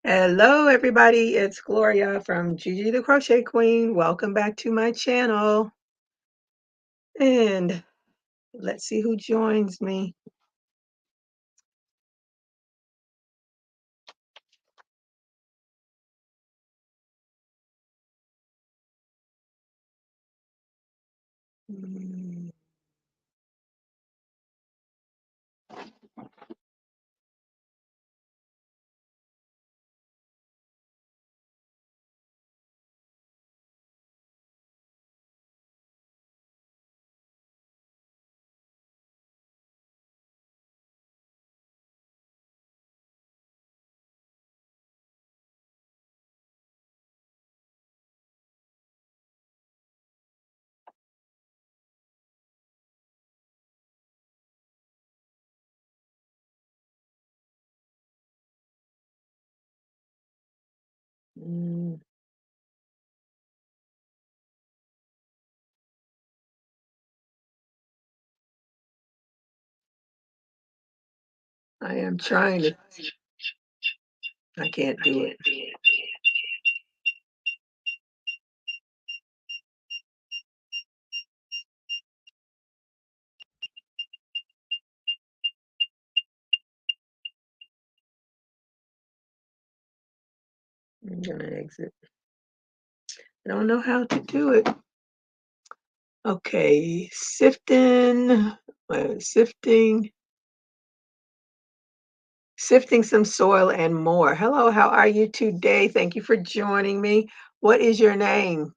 Hello, everybody. It's Gloria from Gigi the Crochet Queen. Welcome back to my channel. And let's see who joins me. Mm, mm, I am trying to, I can't do it. I'm gonna exit. I don't know how to do it. Okay, sifting some soil and more. Hello, how are you today? Thank you for joining me. What is your name?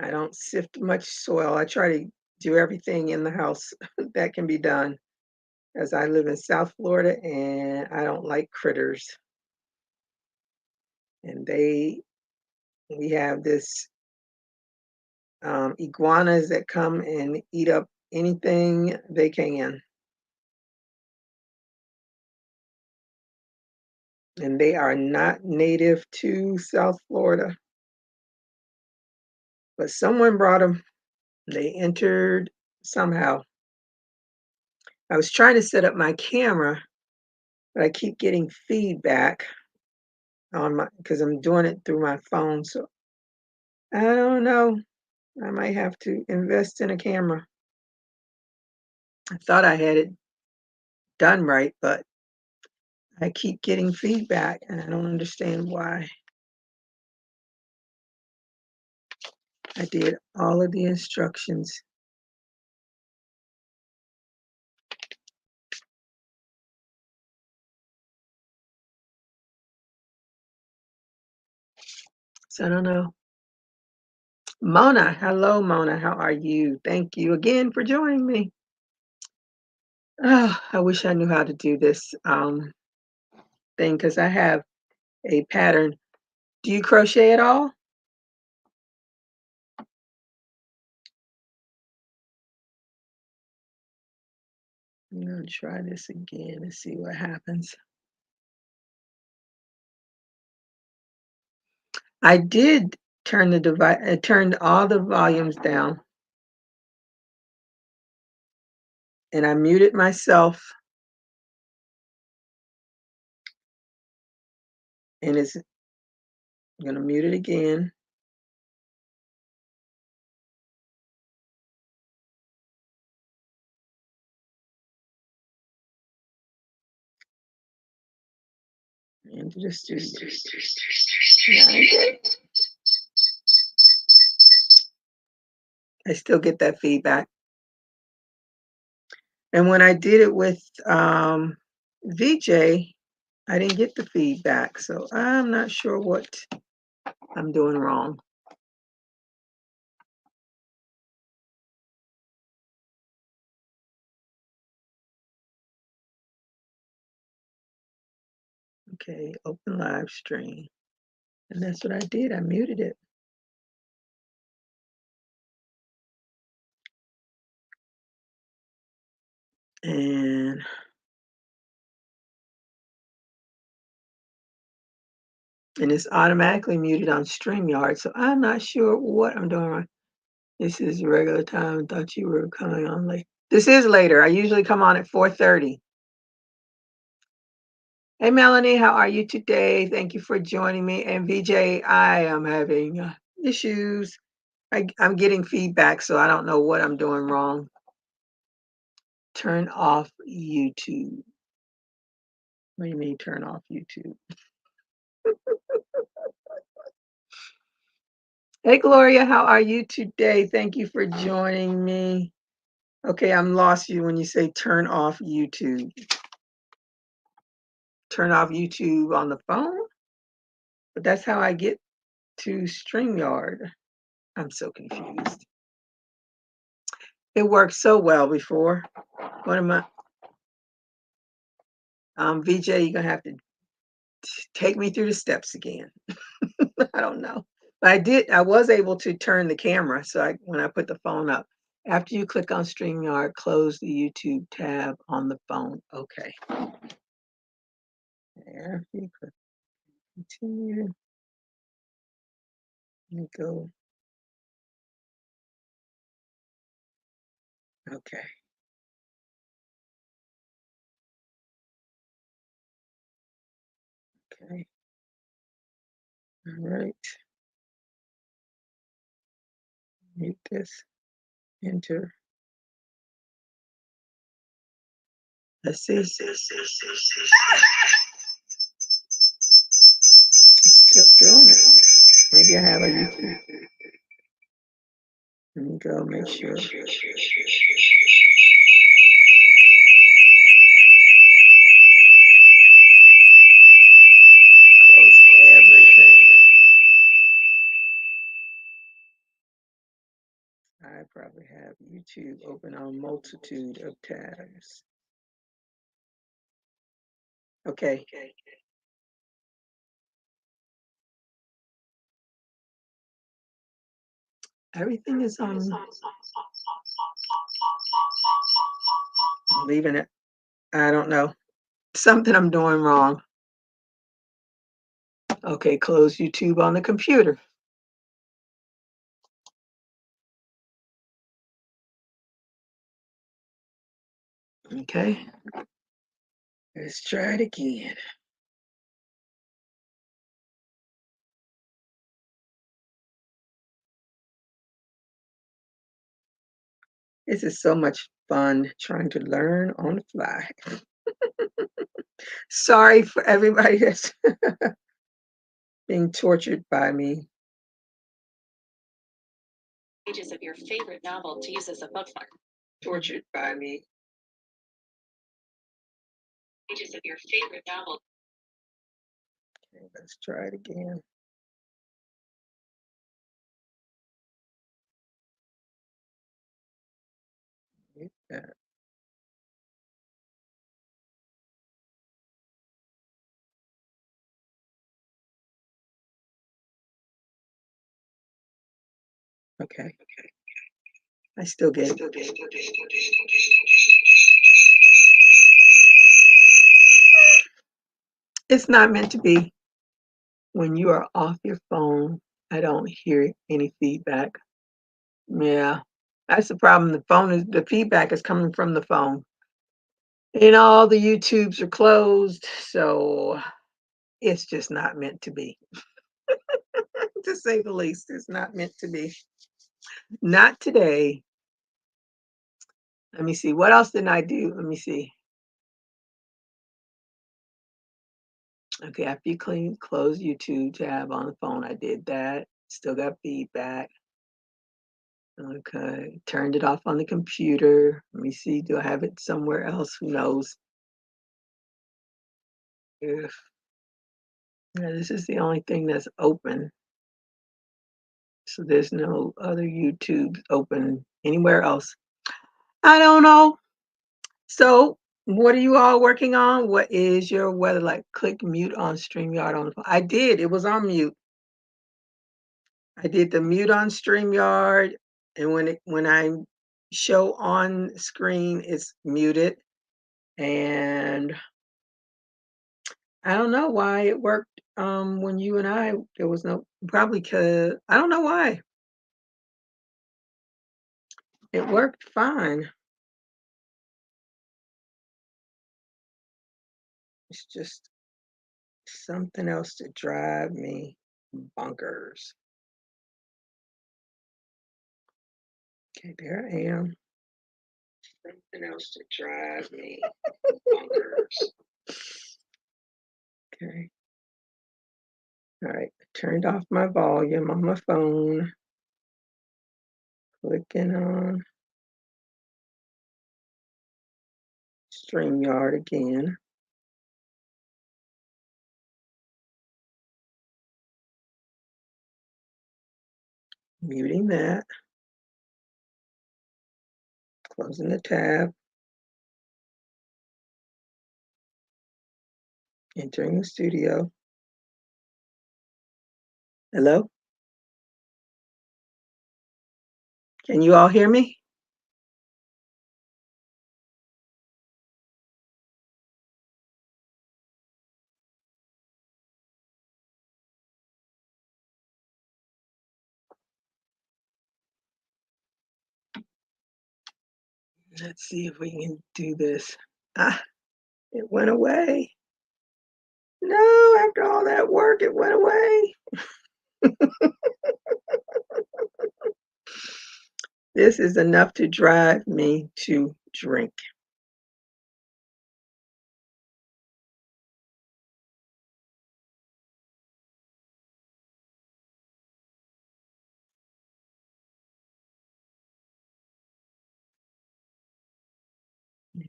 I don't sift much soil. I try to do everything in the house that can be done, as I live in South Florida and I don't like critters. And we have this iguanas that come and eat up anything they can. And they are not native to South Florida, but someone brought them. They entered somehow. I was trying to set up my camera, but I keep getting feedback on my because I'm doing it through my phone. So I don't know. I might have to invest in a camera. I thought I had it done right, but I keep getting feedback and I don't understand why. I did all of the instructions. So I don't know. Mona, hello Mona, how are you? Thank you again for joining me. Oh, I wish I knew how to do this thing because I have a pattern. Do you crochet at all? I'm gonna try this again and see what happens. I did turn the device, I turned all the volumes down and I muted myself and it's I'm gonna mute it again. And just do I still get that feedback. And when I did it with VJ, I didn't get the feedback. So I'm not sure what I'm doing wrong. Okay, open live stream. And that's what I did. I muted it. And it's automatically muted on StreamYard. So I'm not sure what I'm doing wrong. This is regular time. I thought you were coming on late. This is later. I usually come on at 4:30. Hey, Melanie, how are you today? Thank you for joining me. And VJ, I am having issues. I'm getting feedback, so I don't know what I'm doing wrong. Turn off YouTube. What do you mean turn off YouTube? Hey, Gloria, how are you today? Thank you for joining me. Okay, I'm lost you when you say turn off YouTube. Turn off YouTube on the phone? But that's how I get to StreamYard. I'm so confused. It worked so well before. What am I? VJ, you're gonna have to take me through the steps again. I don't know. But I was able to turn the camera. So when I put the phone up, after you click on StreamYard, close the YouTube tab on the phone. Okay. After you click continue, let me go. Okay. Okay. All right. Mute this. Enter. Let's see. Still doing it. Maybe I have a YouTube. Let me go make sure. Close everything. I probably have YouTube open on multitude of tabs. Okay. Everything is on. I'm leaving it. I don't know. Something I'm doing wrong. Okay, close YouTube on the computer. Okay. Let's try it again. This is so much fun trying to learn on the fly. Sorry for everybody that's being tortured by me. Pages of your favorite novel to use as a bookmark. Tortured by me. Pages of your favorite novel. Okay, let's try it again. Hit that. Okay. I still get it. It's not meant to be. When you are off your phone, I don't hear any feedback. Yeah, that's the problem. The feedback is coming from the phone. And all the YouTubes are closed, so it's just not meant to be. To say the least, it's not meant to be. Not today. Let me see. What else did I do? Let me see. Okay, after you close YouTube tab on the phone, I did that. Still got feedback. Okay, turned it off on the computer. Let me see. Do I have it somewhere else? Who knows? If yeah, this is the only thing that's open. So there's no other YouTube open anywhere else. I don't know. So what are you all working on? What is your weather like? Click mute on StreamYard on the phone. I did. It was on mute. I did the mute on StreamYard, and when I show on screen, it's muted. And I don't know why it worked when you and I there was no probably because I don't know why. It worked fine. It's just something else to drive me bonkers. Okay, there I am. Something else to drive me bonkers. Okay. All right. Turned off my volume on my phone. Clicking on StreamYard again. Muting that. Closing the tab. Entering the studio. Hello? Can you all hear me? Let's see if we can do this. Ah, it went away. No, after all that work, it went away. This is enough to drive me to drink.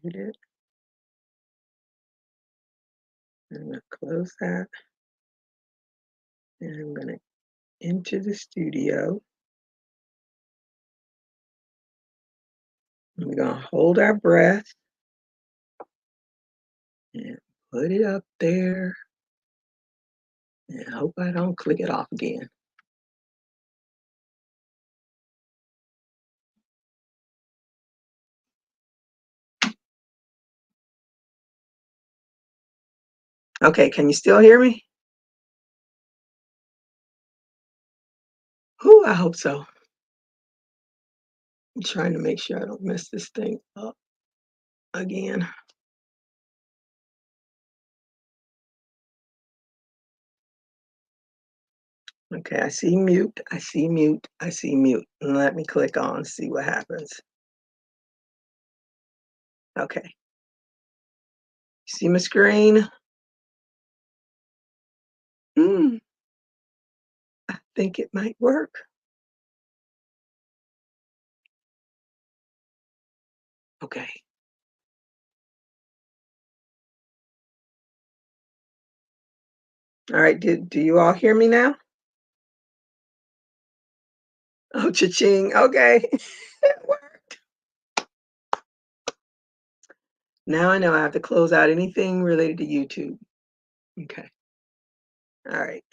Mute it. I'm going to close that. And I'm going to enter the studio. We're going to hold our breath and put it up there. And hope I don't click it off again. Okay, can you still hear me? Whew, I hope so. I'm trying to make sure I don't mess this thing up again. Okay, I see mute, I see mute, I see mute. Let me click on, see what happens. Okay. See my screen? I think it might work. Okay. All right, do you all hear me now? Oh, cha-ching, okay. It worked. Now I know I have to close out anything related to YouTube. Okay. All right.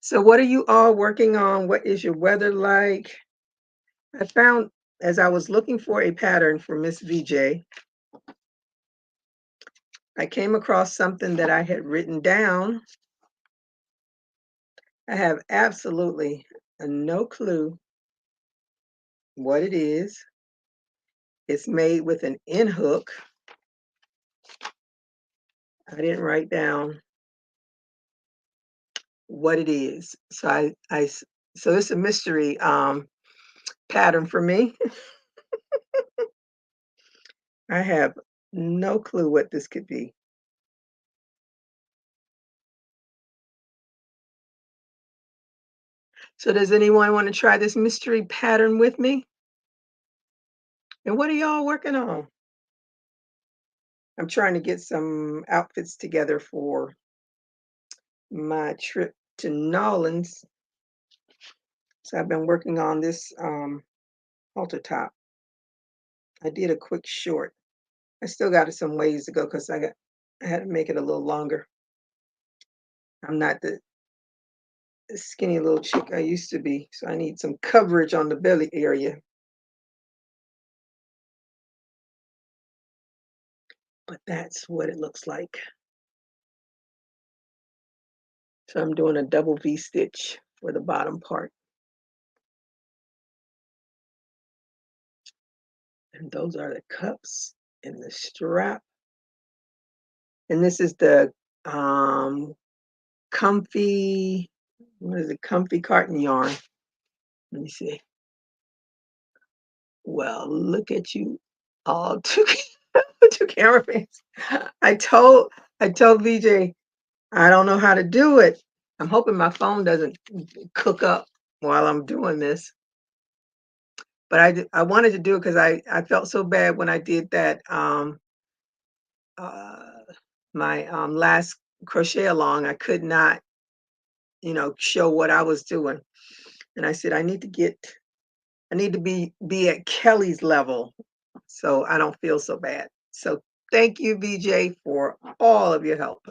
So what are you all working on? What is your weather like? I found, as I was looking for a pattern for Miss VJ, I came across something that I had written down. I have absolutely no clue what it is. It's made with an end hook. I didn't write down what it is. So so it's a mystery pattern for me. I have no clue what this could be. So does anyone want to try this mystery pattern with me? And what are y'all working on? I'm trying to get some outfits together for my trip to Nolans. So I've been working on this halter top. I did a quick short. I still got some ways to go because I had to make it a little longer. I'm not the skinny little chick I used to be, so I need some coverage on the belly area. But that's what it looks like. So I'm doing a double V stitch for the bottom part. And those are the cups and the strap. And this is the comfy, what is it? Comfy cotton yarn. Let me see. Well, look at you all two, two camera fans. I told I told VJ I don't know how to do it. I'm hoping my phone doesn't cook up while I'm doing this. But I wanted to do it because I felt so bad when I did that uh my last crochet along. I could not, show what I was doing. And I said I need to be at Kelly's level so I don't feel so bad. So thank you, VJ, for all of your help.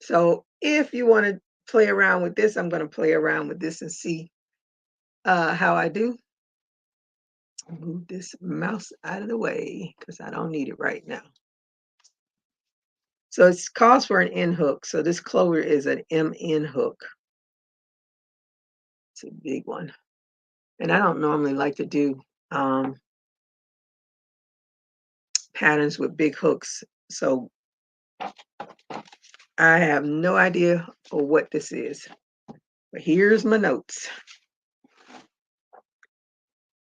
So if you want to play around with this, I'm going to play around with this and see how I do. Move this mouse out of the way because I don't need it right now. So it calls for an end hook. So this clover is an MN hook. It's a big one. And I don't normally like to do patterns with big hooks. So I have no idea what this is. But here's my notes.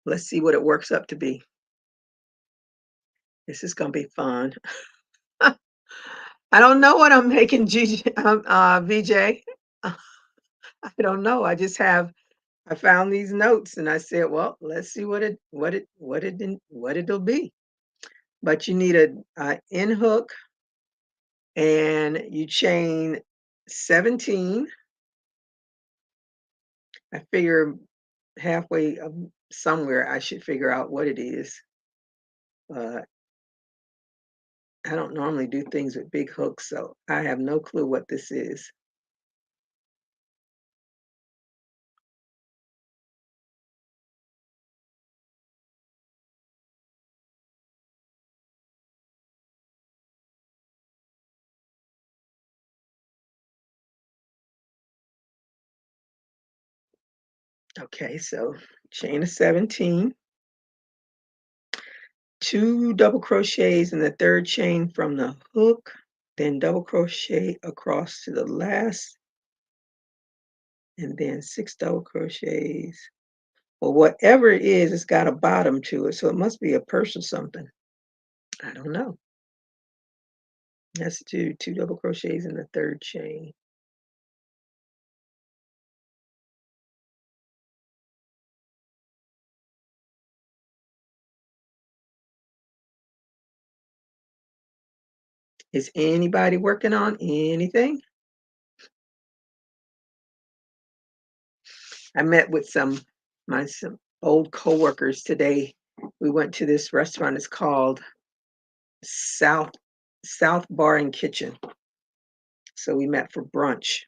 Let's see what it works up to be. This is going to be fun. I don't know what I'm making, VJ. I don't know. I found these notes and I said, well, let's see what it'll be. But you need a end hook and you chain 17. I figure halfway somewhere I should figure out what it is. I don't normally do things with big hooks, so I have no clue what this is. Okay, so chain of 17, 2 double crochets in the third chain from the hook, then double crochet across to the last, and then 6 double crochets. Well, whatever it is, it's got a bottom to it, so it must be a purse or something. I don't know. Let's do 2 double crochets in the third chain. Is anybody working on anything? I met with some old coworkers today. We went to this restaurant. It's called South Bar and Kitchen. So we met for brunch.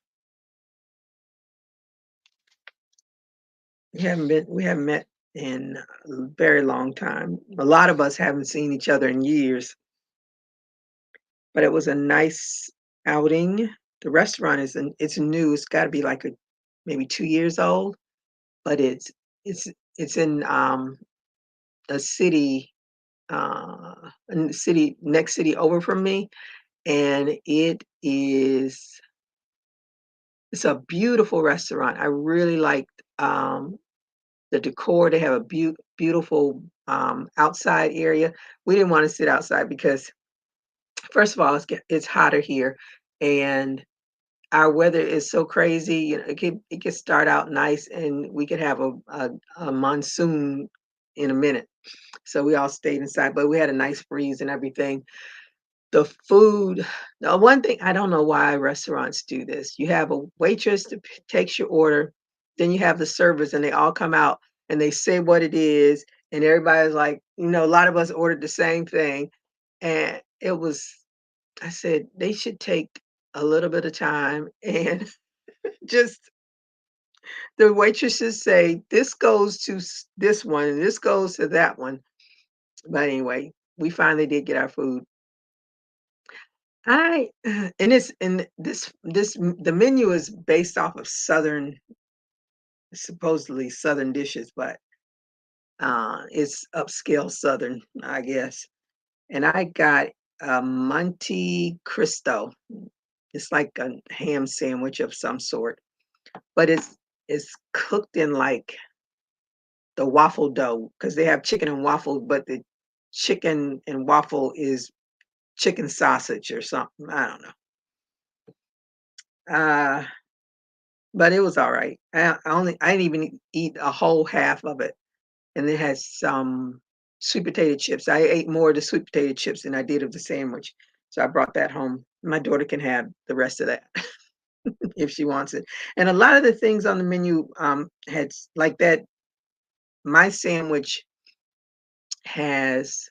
We haven't met in a very long time. A lot of us haven't seen each other in years. But it was a nice outing. The restaurant it's new. It's got to be like maybe 2 years old, but it's it's in a city next city over from me, and it's a beautiful restaurant. I really liked the decor. They have a beautiful outside area. We didn't want to sit outside because first of all it's hotter here, and our weather is so crazy. It could start out nice, and we could have a monsoon in a minute. So we all stayed inside, but we had a nice breeze and everything. The food, the one thing I don't know why restaurants do this. You have a waitress that takes your order, then you have the servers, and they all come out and they say what it is, and everybody's like, a lot of us ordered the same thing, and it was. I said they should take a little bit of time and just the waitresses say this goes to this one and this goes to that one. But anyway, we finally did get our food. I and it's and this the menu is based off of supposedly southern dishes, but it's upscale southern, I guess. And I got a Monte Cristo. It's like a ham sandwich of some sort, but it's cooked in like the waffle dough because they have chicken and waffle, but the chicken and waffle is chicken sausage or something. I don't know. Uh, but it was all right. I didn't even eat a whole half of it, and it has some sweet potato chips. I ate more of the sweet potato chips than I did of the sandwich, so I brought that home. My daughter can have the rest of that if she wants it. And a lot of the things on the menu had like that. My sandwich has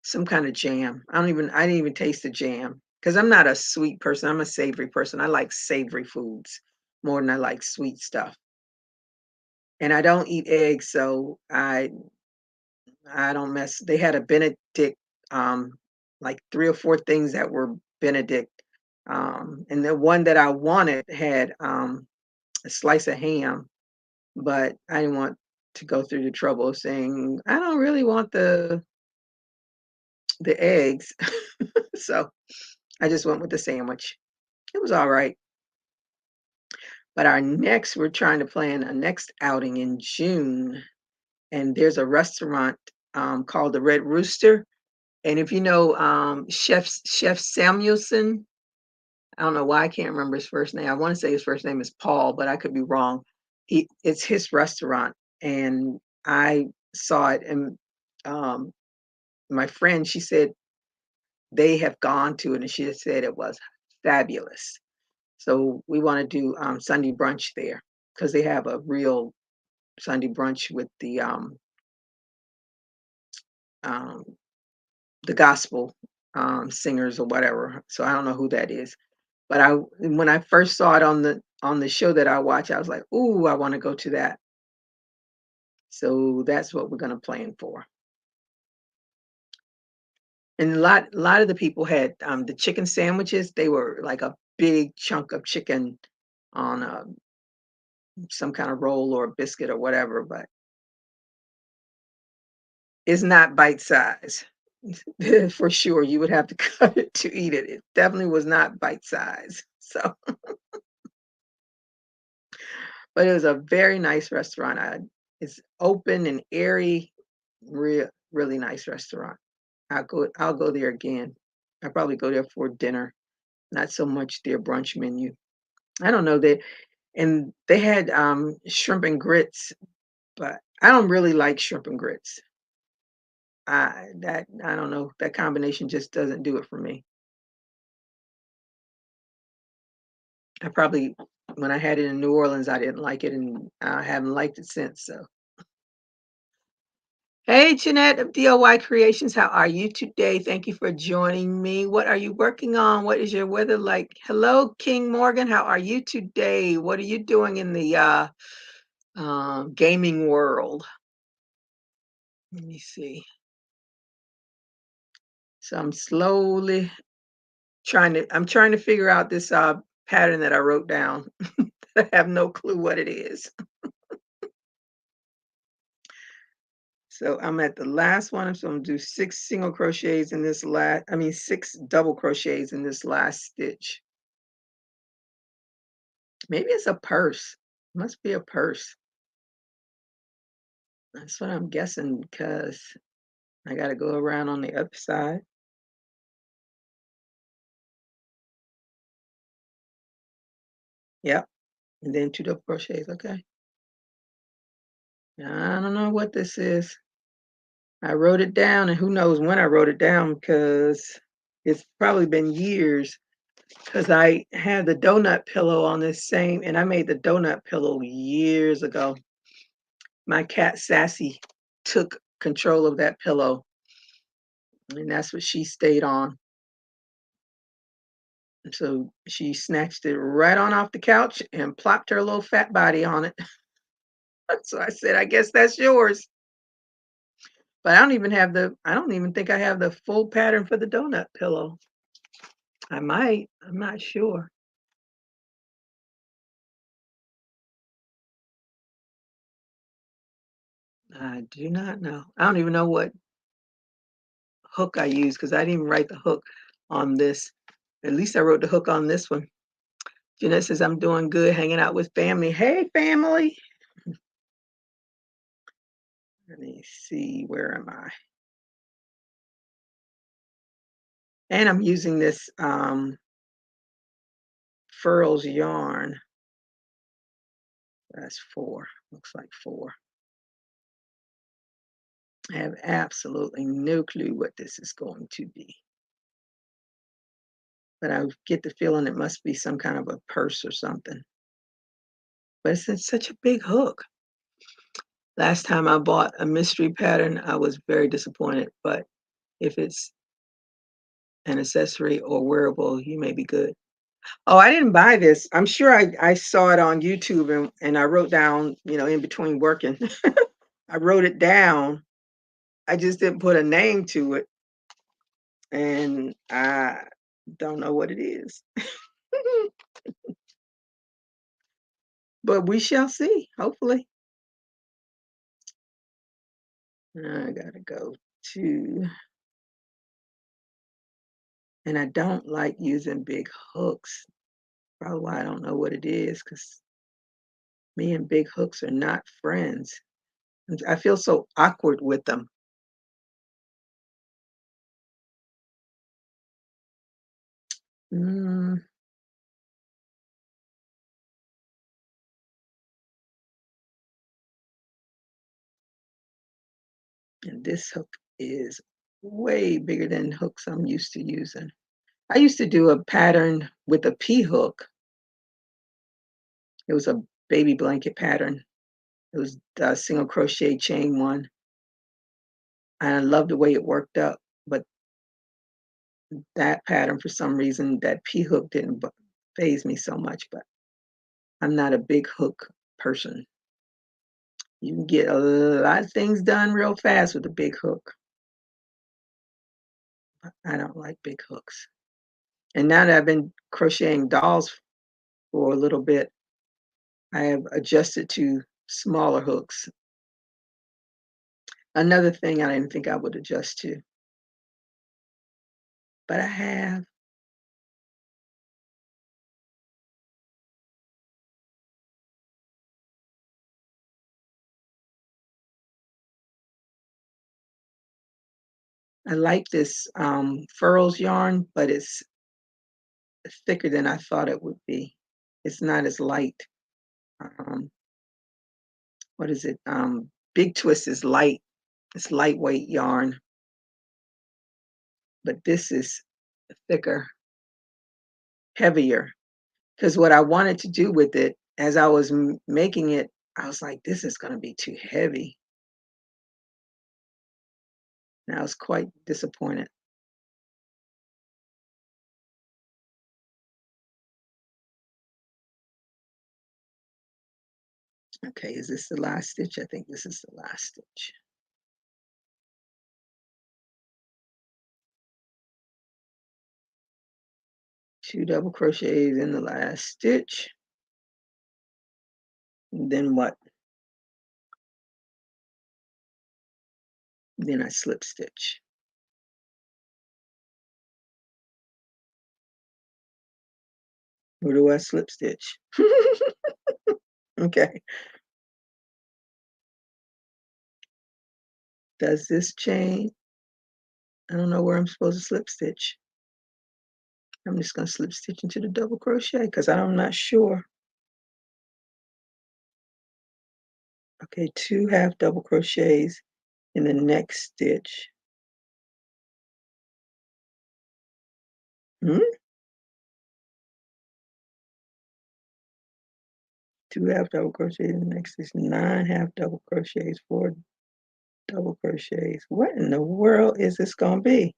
some kind of jam. I didn't even taste the jam because I'm not a sweet person. I'm a savory person. I like savory foods more than I like sweet stuff. And I don't eat eggs, so I don't mess. They had a Benedict, um, like 3 or 4 things that were Benedict. And the one that I wanted had a slice of ham, but I didn't want to go through the trouble of saying, I don't really want the eggs. So I just went with the sandwich. It was all right. But we're trying to plan a next outing in June, and there's a restaurant called the Red Rooster. And if you know Chef Samuelson, I don't know why I can't remember his first name. I want to say his first name is Paul, but I could be wrong. It's his restaurant, and I saw it, and um, my friend, she said they have gone to it, and she said it was fabulous. So we want to do Sunday brunch there because they have a real Sunday brunch with um, the gospel singers or whatever. So I don't know who that is, but when I first saw it on the show that I watch, I was like, "Ooh, I want to go to that." So that's what we're going to plan for. And a lot of the people had the chicken sandwiches. They were like a big chunk of chicken on some kind of roll or biscuit or whatever, but it's not bite size. For sure, you would have to cut it to eat it. It definitely was not bite size. So, but it was a very nice restaurant. It's open and airy, really nice restaurant. I'll go there again. I'll probably go there for dinner, not so much their brunch menu. I don't know and they had shrimp and grits, but I don't really like shrimp and grits. I don't know. That combination just doesn't do it for me. I probably when I had it in New Orleans, I didn't like it, and I haven't liked it since, so. Hey, Jeanette of DIY Creations, how are you today? Thank you for joining me. What are you working on? What is your weather like? Hello, King Morgan, how are you today? What are you doing in the gaming world? Let me see. So I'm trying to figure out this pattern that I wrote down. I have no clue what it is. So I'm at the last one. So I'm gonna do 6 single crochets in this last, I mean 6 double crochets in this last stitch. Maybe it's a purse. Must be a purse. That's what I'm guessing because I gotta go around on the other side. Yep. And then 2 double crochets. Okay. I don't know what this is. I wrote it down, and who knows when I wrote it down because it's probably been years. Because I had the donut pillow on this same, and I made the donut pillow years ago. My cat Sassy took control of that pillow, and that's what she stayed on. So she snatched it right on off the couch and plopped her little fat body on it. So I said, I guess that's yours. But I don't even think I have the full pattern for the donut pillow. I might, I'm not sure. I do not know. I don't even know what hook I use because I didn't even write the hook on this. At least I wrote the hook on this one. Jeanette says, I'm doing good, hanging out with family. Hey, family. Let me see, where am I? And I'm using this Furls yarn. That's 4. Looks like 4. I have absolutely no clue what this is going to be. But I get the feeling it must be some kind of a purse or something. But it's such a big hook. Last time I bought a mystery pattern, I was very disappointed. But if it's an accessory or wearable, you may be good. Oh, I didn't buy this. I'm sure I saw it on YouTube and I wrote down, in between working, I wrote it down. I just didn't put a name to it. And I don't know what it is. But we shall see, hopefully. I gotta go to, and I don't like using big hooks. Probably why I don't know what it is, because me and big hooks are not friends. I feel so awkward with them. Mm, and this hook is way bigger than hooks I'm used to using. I used to do a pattern with a P hook. It was a baby blanket pattern. It was a single crochet chain one. And I loved the way it worked up. But that pattern, for some reason, that P hook didn't phase me so much. But I'm not a big hook person. You can get a lot of things done real fast with a big hook. But I don't like big hooks. And now that I've been crocheting dolls for a little bit, I have adjusted to smaller hooks. Another thing I didn't think I would adjust to, but I have. I like this Furls yarn, but it's thicker than I thought it would be. It's not as light. Um, what is it? Big Twist is light. It's lightweight yarn, but this is thicker, heavier. Because what I wanted to do with it, as I was making it, I was like, this is going to be too heavy. And I was quite disappointed. Okay, is this the last stitch? I think this is the last stitch. Two double crochets in the last stitch. And then what? Then I slip stitch. Where do I slip stitch? Okay. Does this chain? I don't know where I'm supposed to slip stitch. I'm just going to slip stitch into the double crochet because I'm not sure. Okay, 2 half double crochets in the next stitch. Hmm? 2 half double crochets in the next stitch, 9 half double crochets, 4 double crochets. What in the world is this going to be?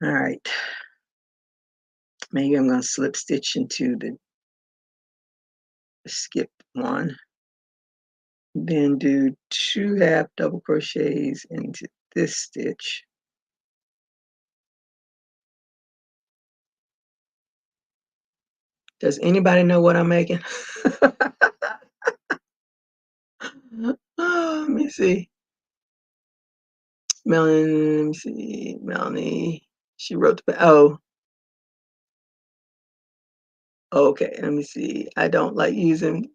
All right. Maybe I'm going to slip stitch into the skip one. Then do 2 half double crochets into this stitch. Does anybody know what I'm making? Oh, let me see. Melanie, let me see, Melanie, she wrote the, oh, okay, let me see. I don't like using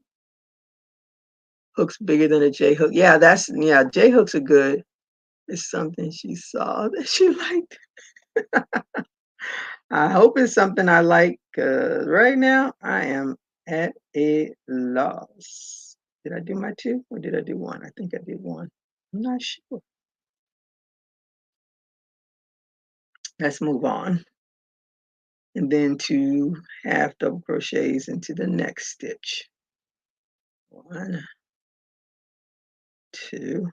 hooks bigger than a J hook. Yeah, yeah, J hooks are good. It's something she saw that she liked. I hope it's something I like, 'cause right now I am at a loss. Did I do my 2 or did I do 1? I think I did 1. I'm not sure. Let's move on. And then 2 half double crochets into the next stitch. 1, 2,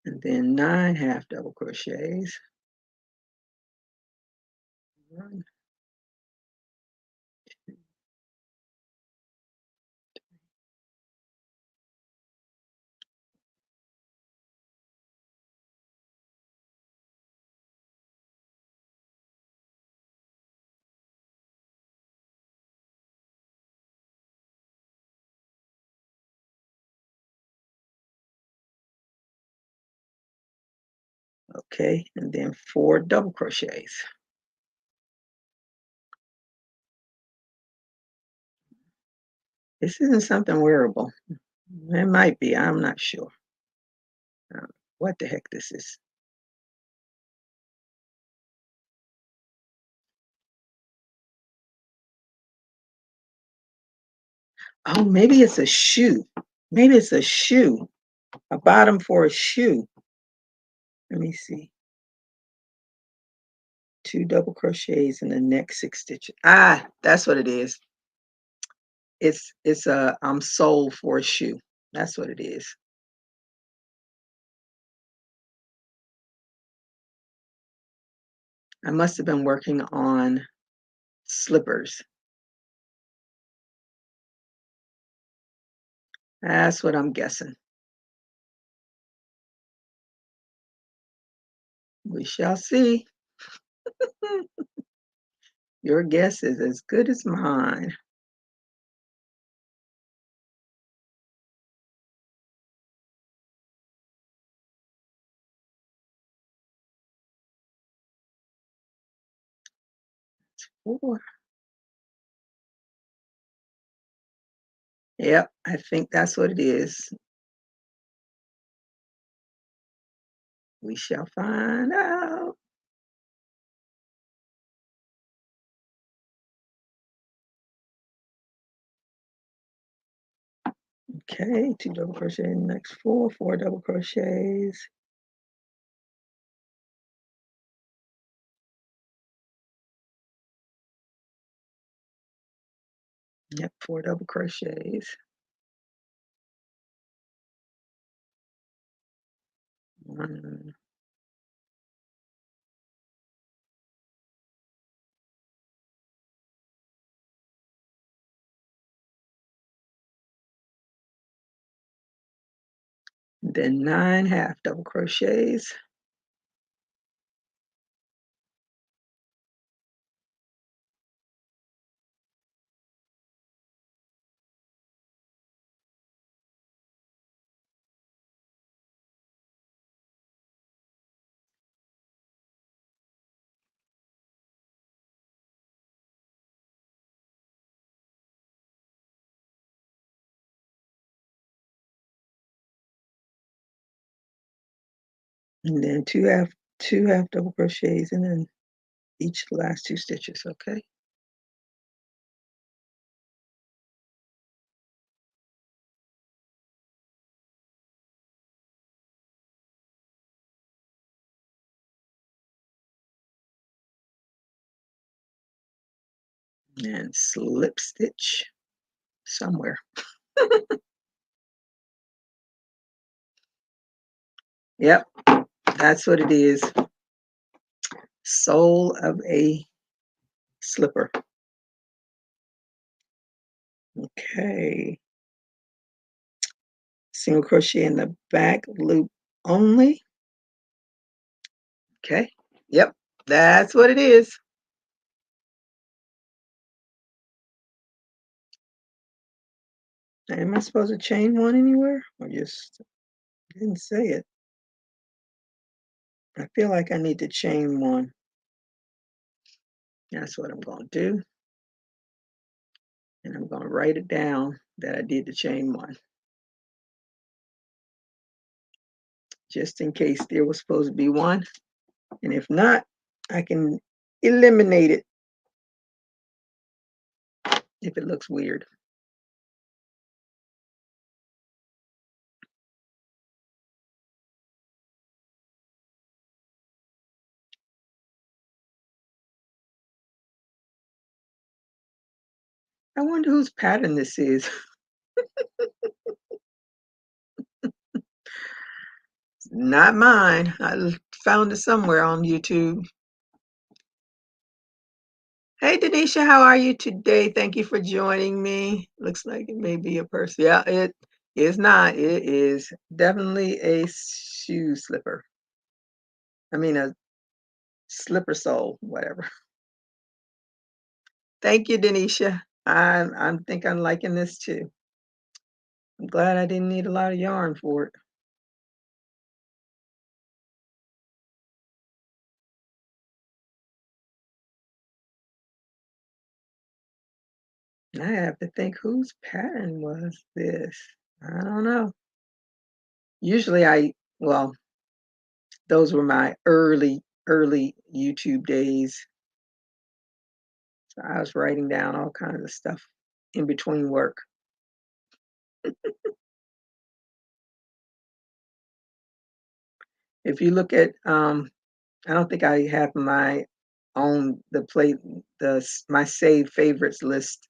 and then 9 half double crochets. 1, okay, and then 4 double crochets. This isn't something wearable. It might be, I'm not sure. What the heck this is. Oh, maybe it's a shoe. Maybe it's a shoe, a bottom for a shoe. Let me see. 2 double crochets in the next 6 stitches. Ah, that's what it is. It's a sole for a shoe. That's what it is. I must have been working on slippers. That's what I'm guessing. We shall see. Your guess is as good as mine. Four. Yep, I think that's what it is. We shall find out. Okay, 2 double crochet in the next 4, 4 double crochets. Yep, 4 double crochets. 1, then 9 half double crochets. And then 2 half double crochets and then each last 2 stitches, okay? And slip stitch somewhere. Yep, that's what it is. Sole of a slipper. Okay. Single crochet in the back loop only. Okay. Yep, that's what it is. Am I supposed to chain one anywhere? Or just didn't say it? I feel like I need to chain one. That's what I'm going to do. And I'm going to write it down that I did the chain one. Just in case there was supposed to be one. And if not, I can eliminate it if it looks weird. I wonder whose pattern this is. Not mine. I found it somewhere on YouTube. Hey, Denisha, how are you today? Thank you for joining me. Looks like it may be a purse. Yeah, it is not. It is definitely a shoe slipper. I mean, a slipper sole, whatever. Thank you, Denisha. I think I'm liking this too. I'm glad I didn't need a lot of yarn for it. I have to think whose pattern was this? I don't know. Usually well, those were my early YouTube days. So I was writing down all kinds of stuff in between work. If you look at, I don't think I have my own my saved favorites list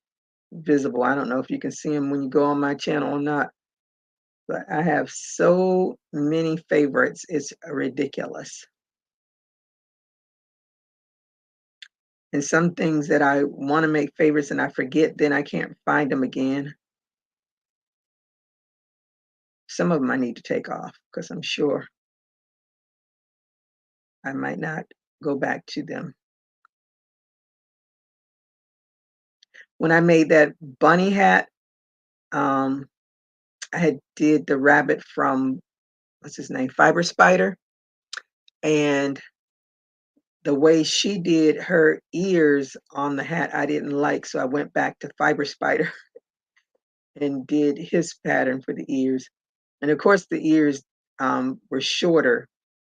visible. I don't know if you can see them when you go on my channel or not, but I have so many favorites. It's ridiculous. And some things that I want to make favorites and I forget, then I can't find them again. Some of them I need to take off because I'm sure I might not go back to them. When I made that bunny hat, um, I had did the rabbit from, what's his name, Fiber Spider, and the way she did her ears on the hat I didn't like, so I went back to Fiber Spider and did his pattern for the ears. And of course the ears were shorter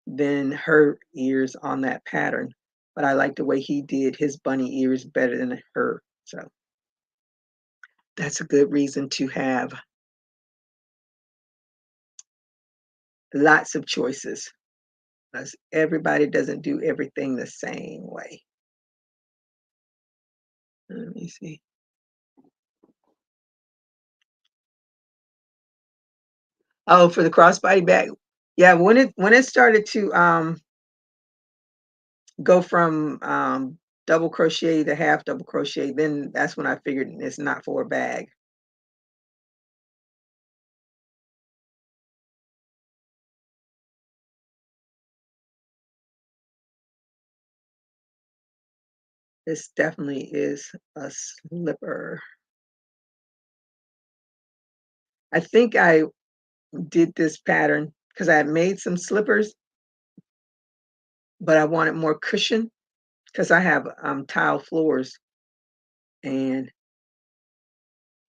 than her ears on that pattern, but I like the way he did his bunny ears better than her. So that's a good reason to have lots of choices, because everybody doesn't do everything the same way. Let me see. Oh, for the crossbody bag. Yeah, when it started to go from double crochet to half double crochet, then that's when I figured it's not for a bag. This definitely is a slipper. I think I did this pattern because I had made some slippers, but I wanted more cushion because I have tile floors and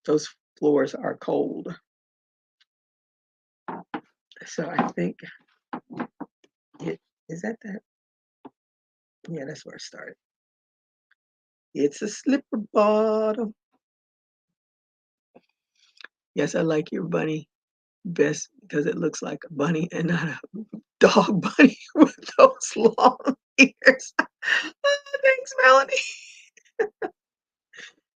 those floors are cold. So I think it is that. Yeah, that's where I started. It's a slipper bottom. Yes, I like your bunny best because it looks like a bunny and not a dog bunny with those long ears. Thanks, Melanie.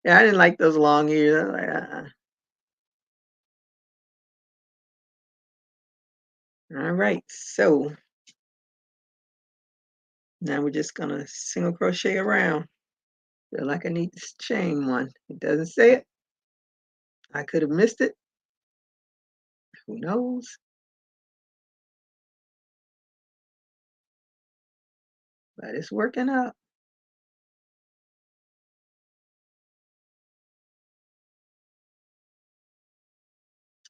Yeah, I didn't like those long ears. I was like, All right, so now we're just gonna single crochet around. Feel like I need to chain one. It doesn't say it. I could have missed it. Who knows? But it's working out.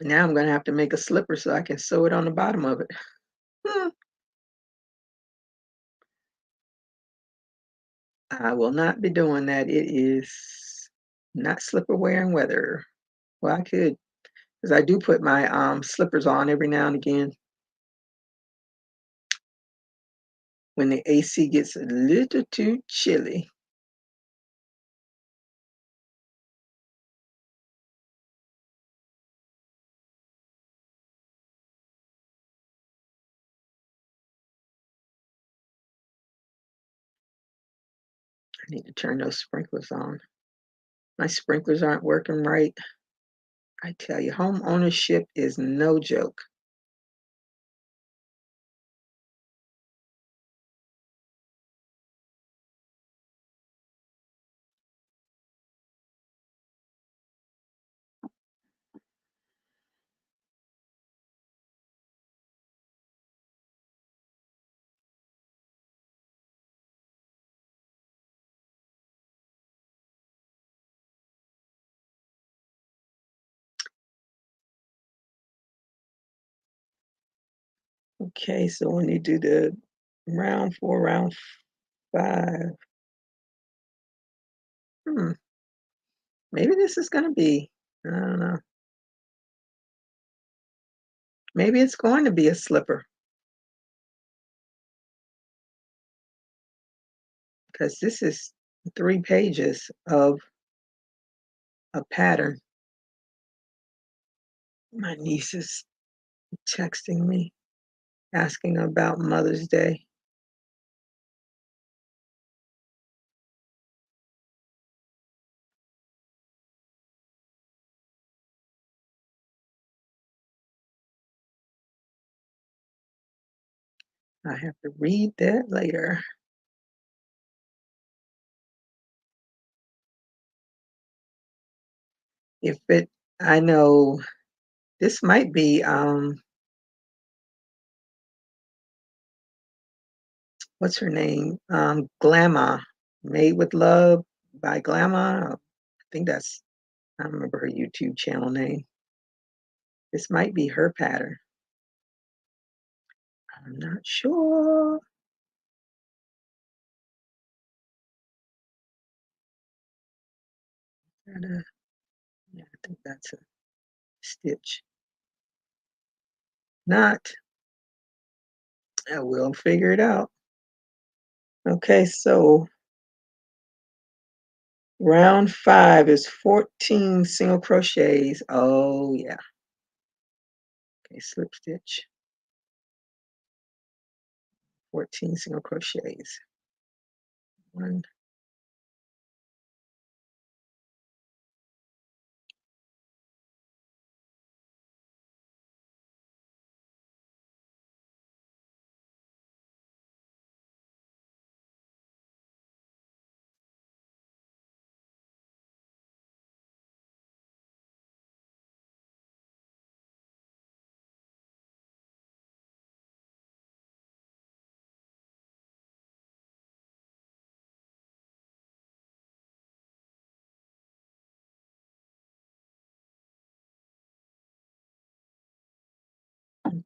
Now I'm gonna have to make a slipper so I can sew it on the bottom of it. I will not be doing that. It is not slipper wearing weather. Well, I could, because I do put my slippers on every now and again when the AC gets a little too chilly. I need to turn those sprinklers on. My sprinklers aren't working right. I tell you, home ownership is no joke. Okay, so when you do the round 4, round 5, hmm, maybe this is gonna be, I don't know. Maybe it's going to be a slipper because this is 3 pages of a pattern. My niece is texting me, asking about Mother's Day. I have to read that later. If it I know this might be, what's her name? Glamma, Made with Love by Glamma. I think I don't remember her YouTube channel name. This might be her pattern. I'm not sure. Yeah, I think that's a stitch. Not, I will figure it out. Okay, so round 5 is 14 single crochets. Oh yeah. Okay, slip stitch. 14 single crochets. One.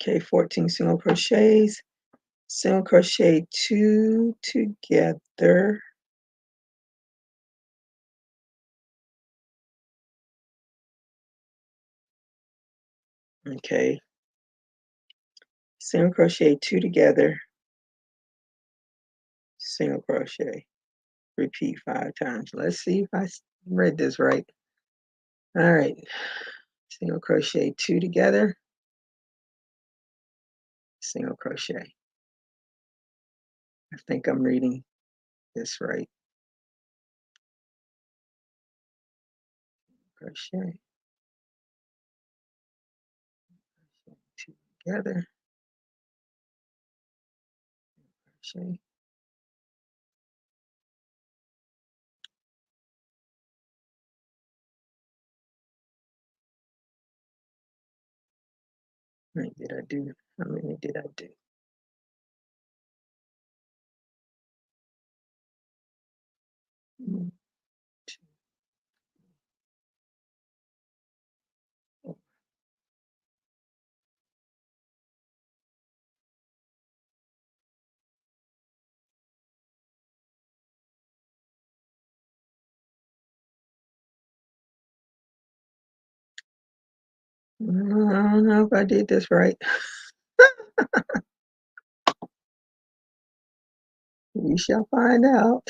Okay, 14 single crochets. Single crochet 2 together. Okay, single crochet 2 together, single crochet. Repeat 5 times. Let's see if I read this right. All right, single crochet 2 together, single crochet. I think I'm reading this right. Crochet, 2 together, crochet. How many did I do? How many did I do? One, two, oh, I don't know if I did this right. We shall find out.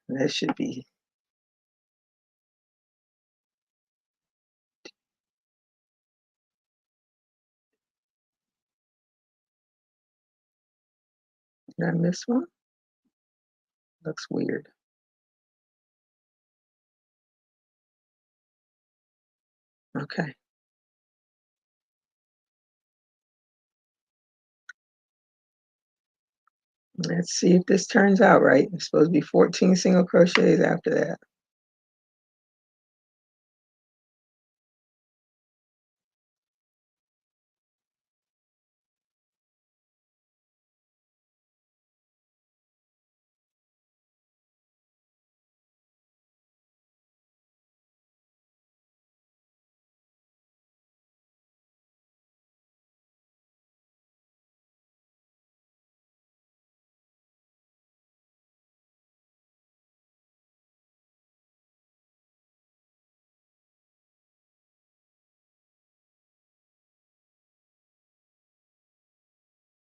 That should be. Did I miss one? Looks weird. Okay. Let's see if this turns out right. It's supposed to be 14 single crochets after that.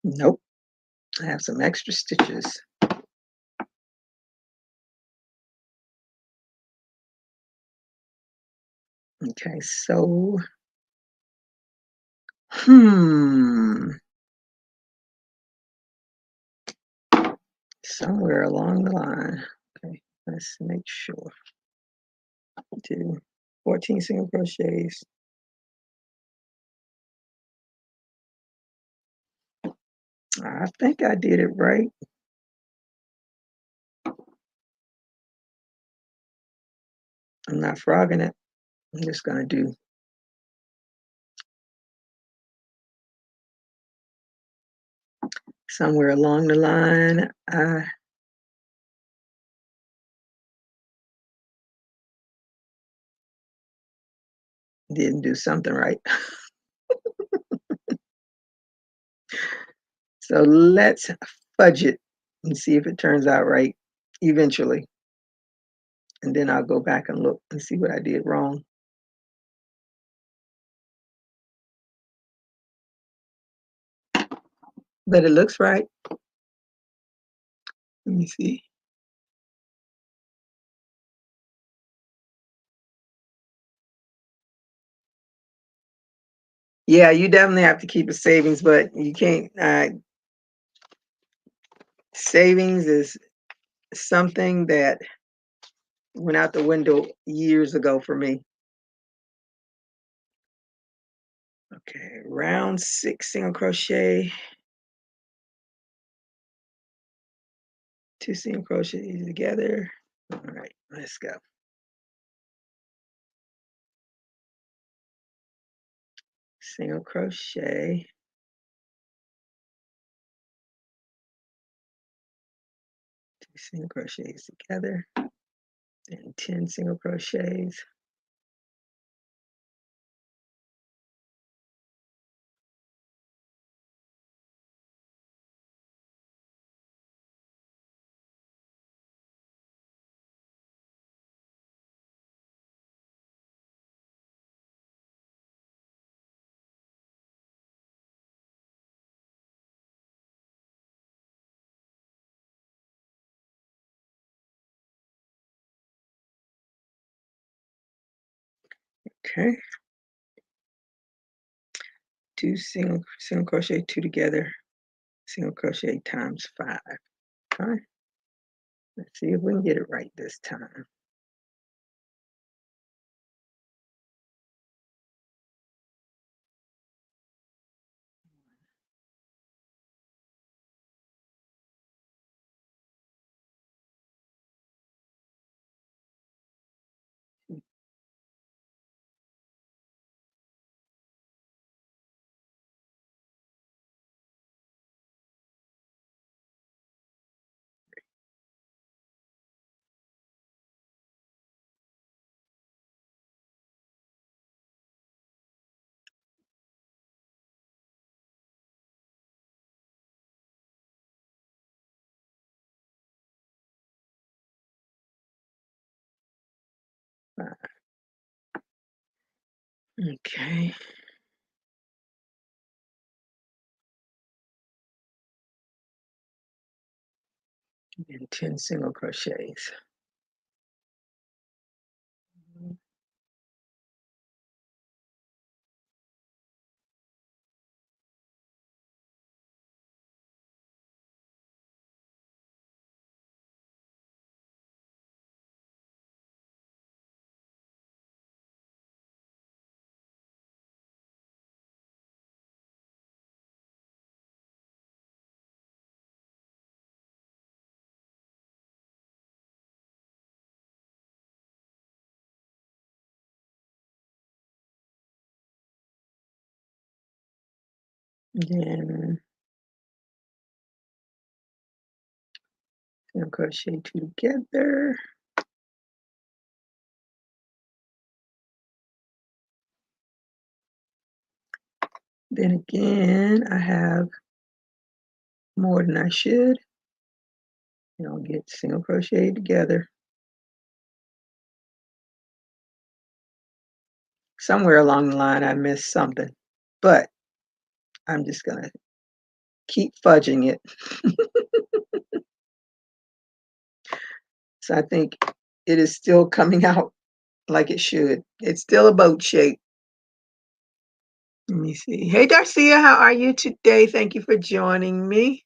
Nope. I have some extra stitches. Okay, so somewhere along the line. Okay, let's make sure. Do 14 single crochets. I think I did it right. I'm not frogging it. I'm just gonna do somewhere along the line. I didn't do something right. So let's fudge it and see if it turns out right eventually. And then I'll go back and look and see what I did wrong. But it looks right. Let me see. Yeah, you definitely have to keep a savings, but you can't. Savings is something that went out the window years ago for me. Okay, round 6 single crochet, 2 single crochets together. All right, let's go. Single crochet, 2 single crochets together, and 10 single crochets. Okay, 2 single crochet, 2 together, single crochet times 5. Okay, let's see if we can get it right this time. Okay. And 10 single crochets. Then single crochet two together. Then again, I have more than I should. And I'll get single crochet together. Somewhere along the line, I missed something, but I'm just gonna keep fudging it. So I think it is still coming out like it should. It's still a boat shape. Let me see. Hey, Darcia, how are you today? Thank you for joining me.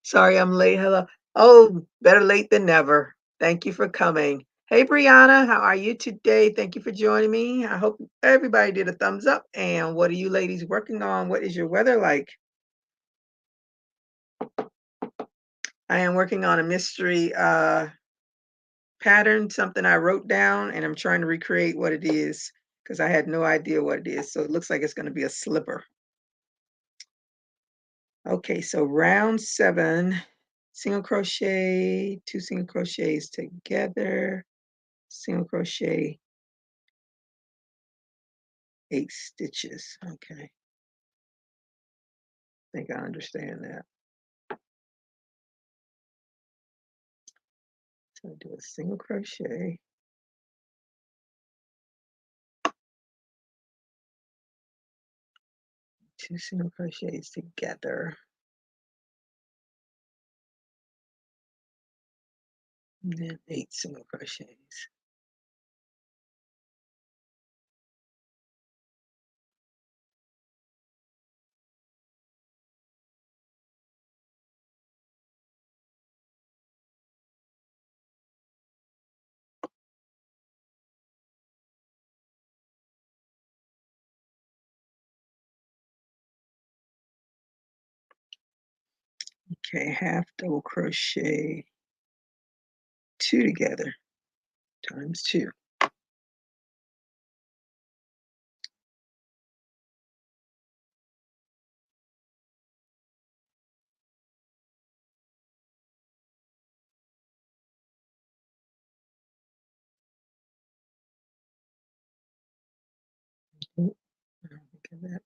Sorry I'm late. Hello. Oh, better late than never. Thank you for coming. Hey, Brianna, how are you today? Thank you for joining me. I hope everybody did a thumbs up. And what are you ladies working on? What is your weather like? I am working on a mystery pattern, something I wrote down, and I'm trying to recreate what it is because I had no idea what it is. So it looks like it's going to be a slipper. Okay, so round 7, single crochet, 2 single crochets together, single crochet, 8 stitches. Okay, I think I understand that. So do a single crochet, 2 single crochets together, and then 8 single crochets. Okay, half double crochet, 2 together, times 2. Look at that.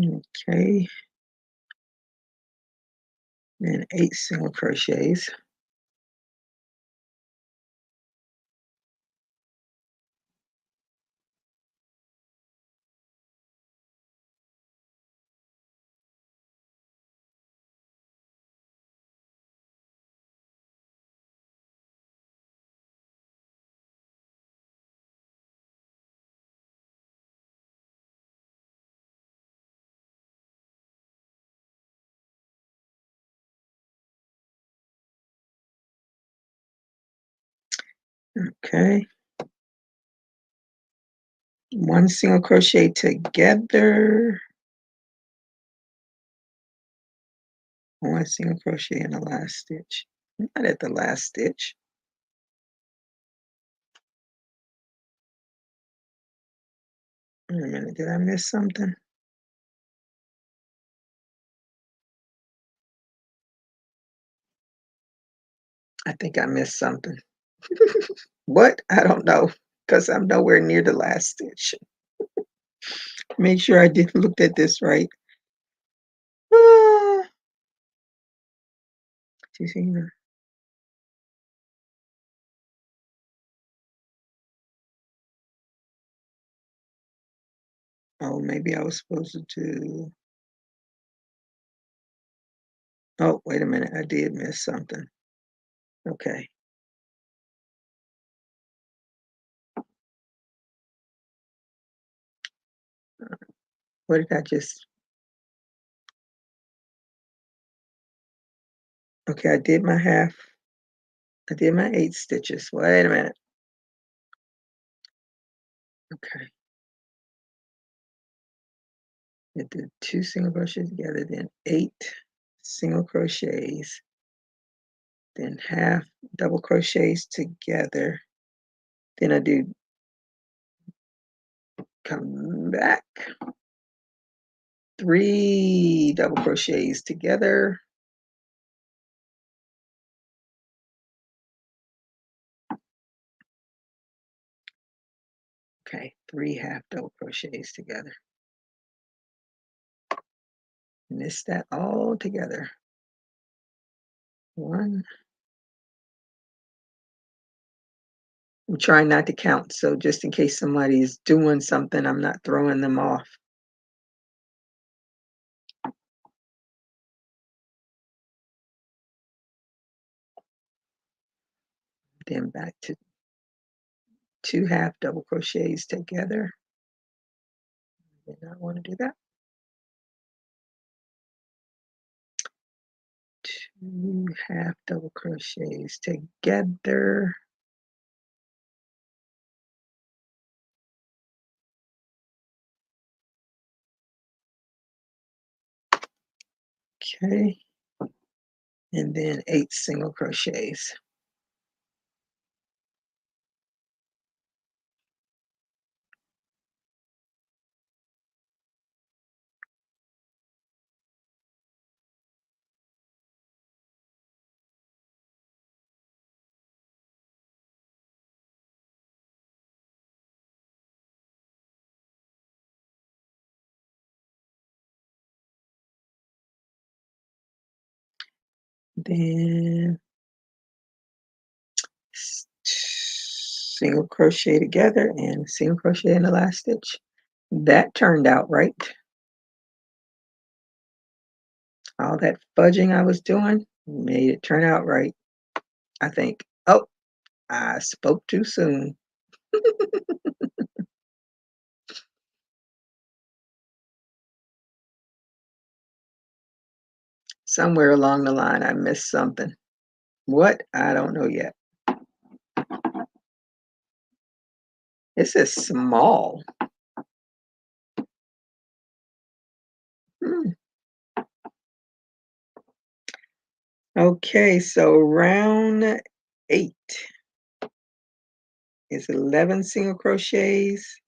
Okay, then 8 single crochets. Okay, 1 single crochet together, 1 single crochet in the last stitch. Not at the last stitch. Wait a minute, did I miss something? I think I missed something. What? I don't know, because I'm nowhere near the last stitch. Make sure I did looked at this right. Ah, Do you see that? Oh, maybe I was supposed to do. Oh, wait a minute. I did miss something. Okay. What did I just? Okay, I did my half. I did my 8 stitches. Wait a minute. Okay. I did 2 single crochets together, then 8 single crochets, then half double crochets together. Then I do come back, 3 double crochets together. Okay, 3 half double crochets together. Missed that all together. 1. I'm trying not to count, so just in case somebody's doing something, I'm not throwing them off. Then back to 2 half double crochets together. Did not want to do that. 2 half double crochets together. Okay. And then 8 single crochets. Then single crochet together and single crochet in the last stitch. That turned out right. All that fudging I was doing made it turn out right, I think. Oh, I spoke too soon. Somewhere along the line, I missed something. What? I don't know yet. It says small. Hmm. Okay, so round 8 is 11 single crochets,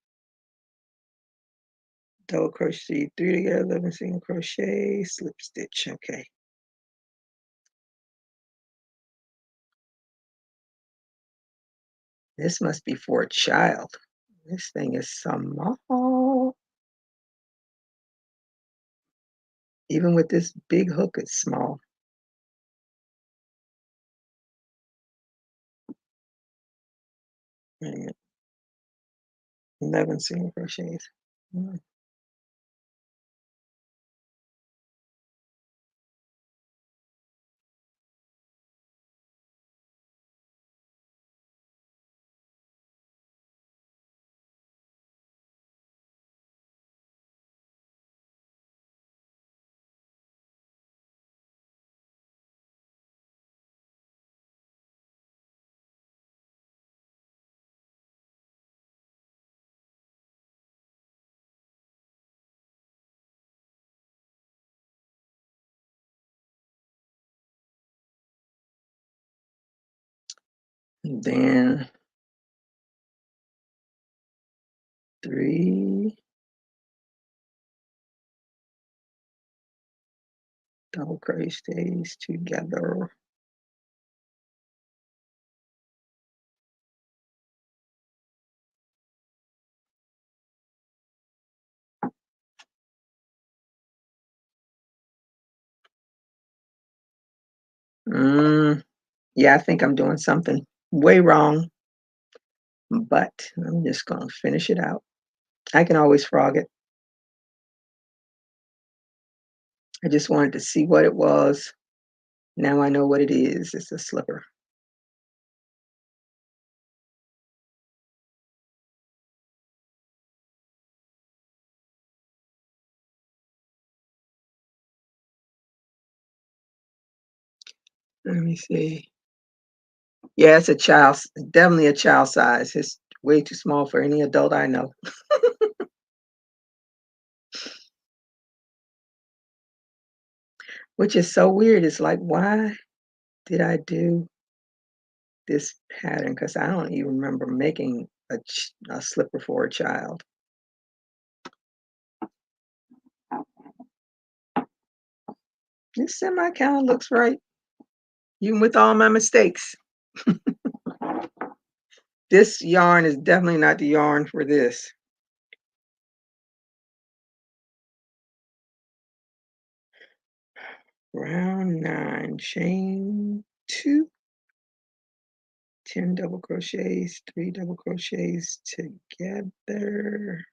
double crochet 3 together, 11 single crochet, slip stitch. Okay. This must be for a child. This thing is small. Even with this big hook, it's small. And 11 single crochets. Mm. And then 3 double crochets together. Mm, yeah, I think I'm doing something way wrong, but I'm just gonna finish it out. I can always frog it. I just wanted to see what it was. Now I know what it is. It's a slipper. Let me see. Yeah, it's a definitely a child size. It's way too small for any adult I know. Which is so weird. It's like, why did I do this pattern? Because I don't even remember making a slipper for a child. This semi kind of looks right, even with all my mistakes. This yarn is definitely not the yarn for this. Round 9, chain 2, 10 double crochets, 3 double crochets together.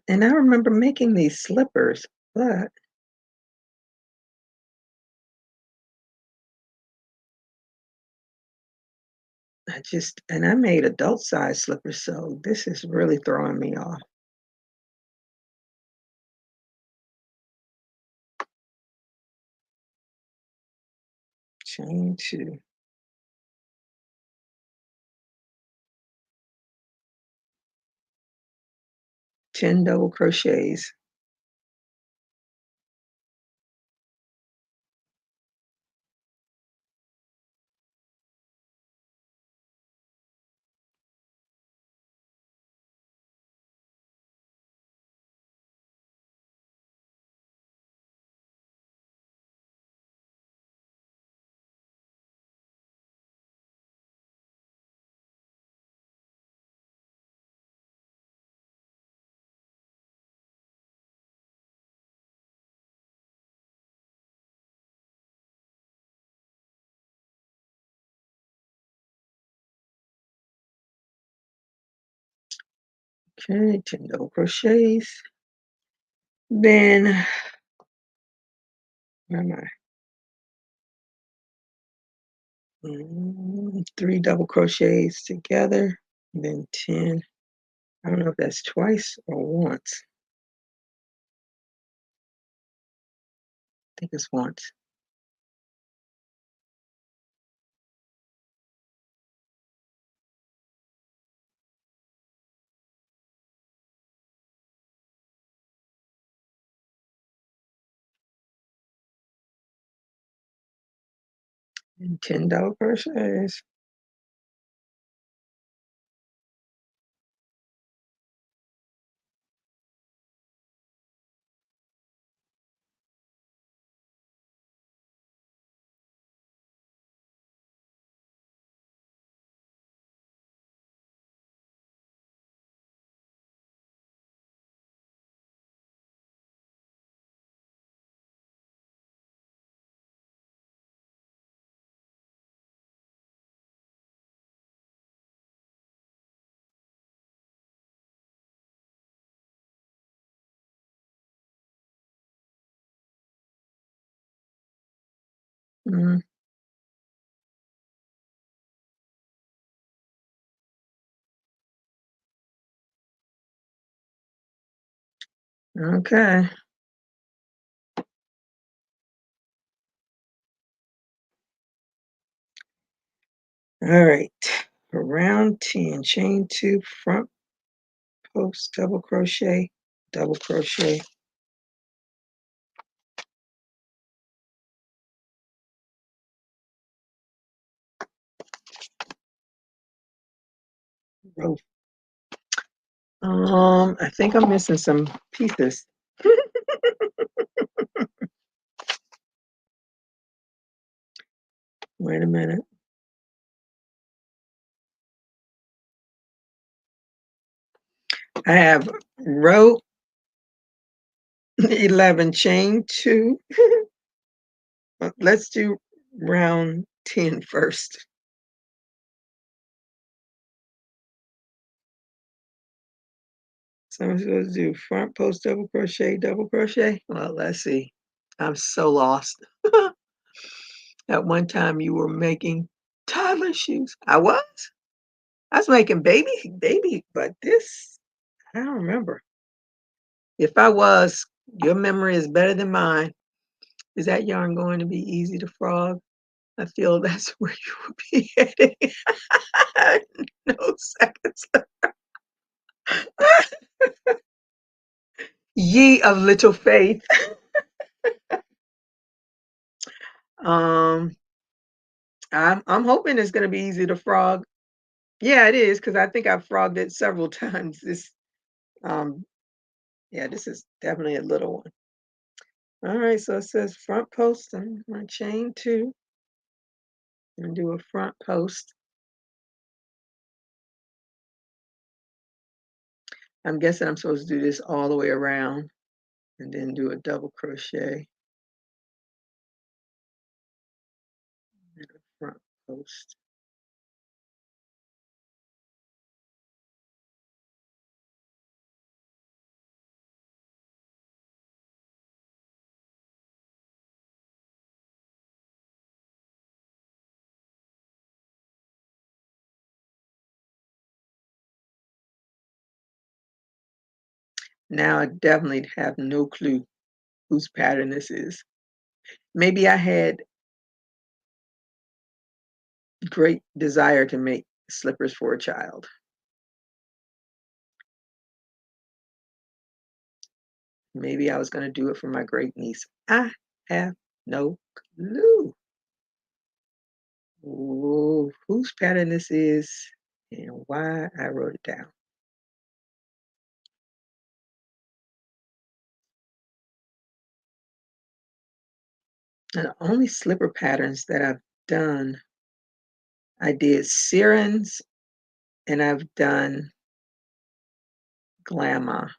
And I remember making these slippers, but I made adult size slippers, so this is really throwing me off. Chain 2, 10 double crochets, okay, 10 double crochets. Then, where am I? 3 double crochets together, then 10. I don't know if that's twice or once. I think it's once. And 10 double crochets. Mm, okay. All right. For round 10, chain 2, front post, double crochet, row. I think I'm missing some pieces. Wait a minute. I have row 11, chain 2. Let's do round 10 first. So I'm supposed to do front post double crochet, double crochet. Well, let's see. I'm so lost. At one time you were making toddler shoes. I was? I was making baby, but this, I don't remember. If I was, your memory is better than mine. Is that yarn going to be easy to frog? I feel that's where you will be heading. No seconds. Ye of little faith. Um, I'm hoping it's gonna be easy to frog. Yeah, it is, because I think I've frogged it several times. Um, yeah, this is definitely a little one. All right, so it says front post. I'm gonna chain 2 and do a front post. I'm guessing I'm supposed to do this all the way around and then do a double crochet and a front post. Now I definitely have no clue whose pattern this is. Maybe I had great desire to make slippers for a child. Maybe I was going to do it for my great niece. I have no clue. Ooh, whose pattern this is and why I wrote it down. Now, the only slipper patterns that I've done, I did Sirens and I've done Glamour.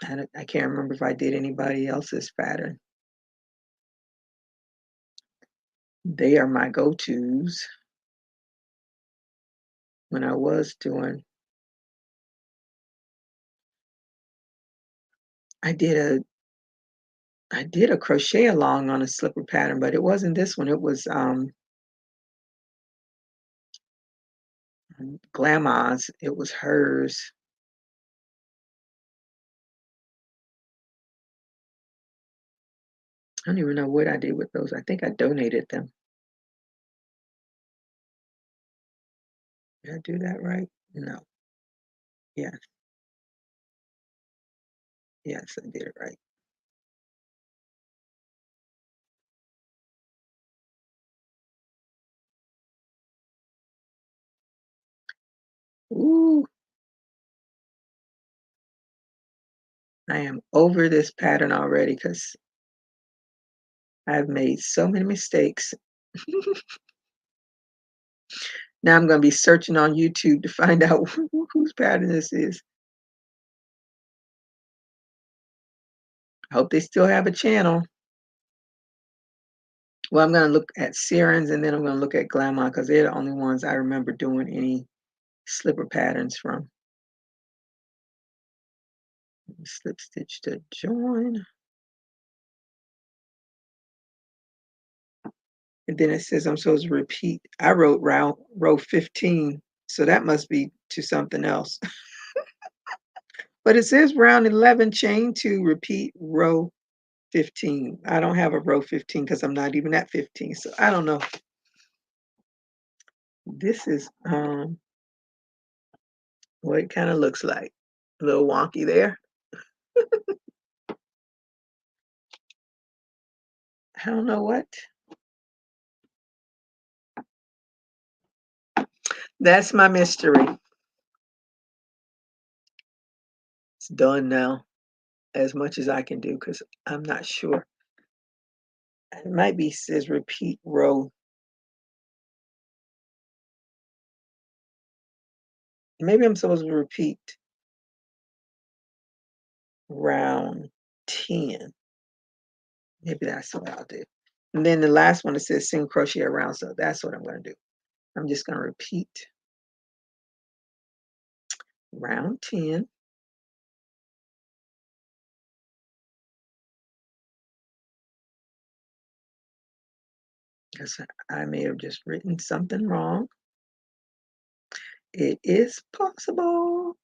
I can't remember if I did anybody else's pattern. They are my go-tos when I was doing. I did a I did a crochet along on a slipper pattern, but it wasn't this one. It was Grandma's. It was hers. I don't even know what I did with those. I think I donated them. Did I do that right? No. Yes. Yes, I did it right. Ooh, I am over this pattern already because I've made so many mistakes. Now I'm going to be searching on YouTube to find out whose pattern this is. I hope they still have a channel. Well, I'm going to look at Sirens and then I'm going to look at Glamour because they're the only ones I remember doing any slipper patterns from. Slip stitch to join. And then it says I'm supposed to repeat. I wrote row 15, so that must be to something else. But it says round 11, chain 2, repeat row 15. I don't have a row 15 because I'm not even at 15, so I don't know. This is what it kind of looks like. A little wonky there. I don't know what. That's my mystery. It's done now, as much as I can do because I'm not sure. It might be says repeat row. Maybe I'm supposed to repeat round 10. Maybe that's what I'll do. And then the last one, it says single crochet around, so that's what I'm going to do. I'm just going to repeat round 10. Because I may have just written something wrong. It is possible.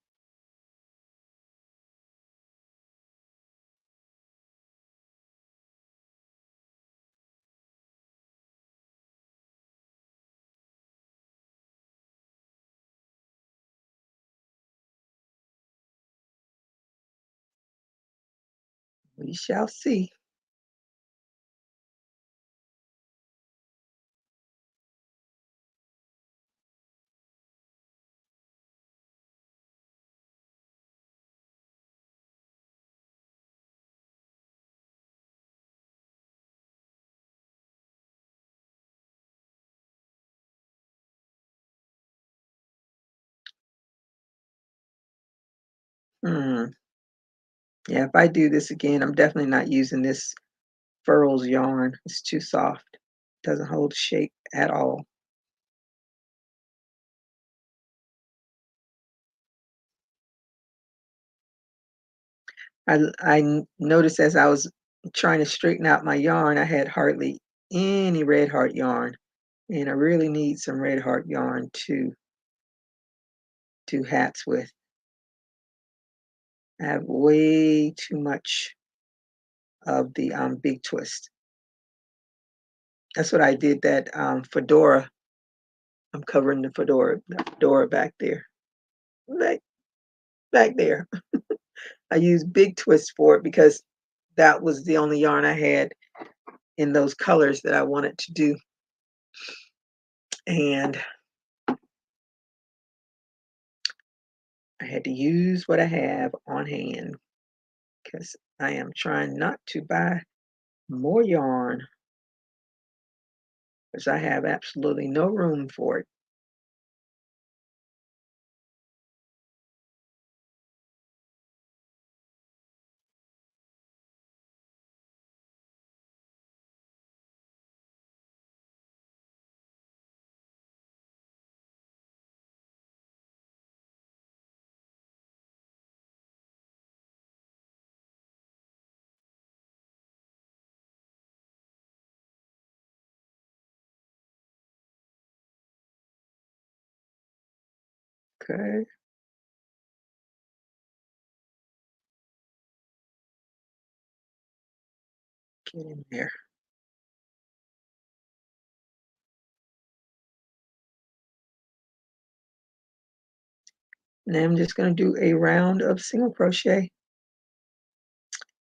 We shall see. Hmm. Yeah, if I do this again, I'm definitely not using this furls yarn. It's too soft. Doesn't hold shape at all. I noticed as I was trying to straighten out my yarn, I had hardly any red heart yarn, and I really need some red heart yarn to do hats with. I have way too much of the big twist. That's what I did that fedora. I'm covering the fedora back there. Back back there. I used big twist for it because that was the only yarn I had in those colors that I wanted to do. And I had to use what I have on hand because I am trying not to buy more yarn because I have absolutely no room for it. Okay, get in there. Now I'm just going to do a round of single crochet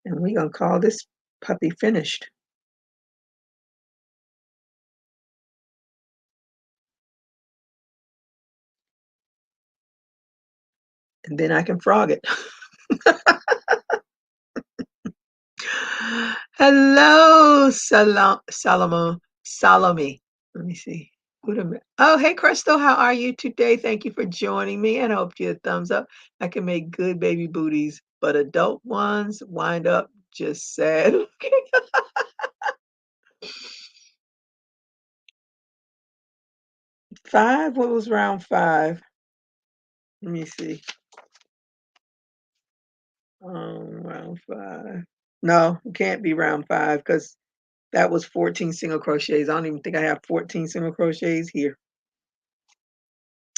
and we're going to call this puppy finished. And then I can frog it. Hello, Salome. Let me see. Oh, hey, Crystal, how are you today? Thank you for joining me, and I hope you a thumbs up. I can make good baby booties, but adult ones wind up just sad. Okay. 5? What was round 5? Let me see. Round 5. No, it can't be round 5 because that was 14 single crochets. I don't even think I have 14 single crochets here.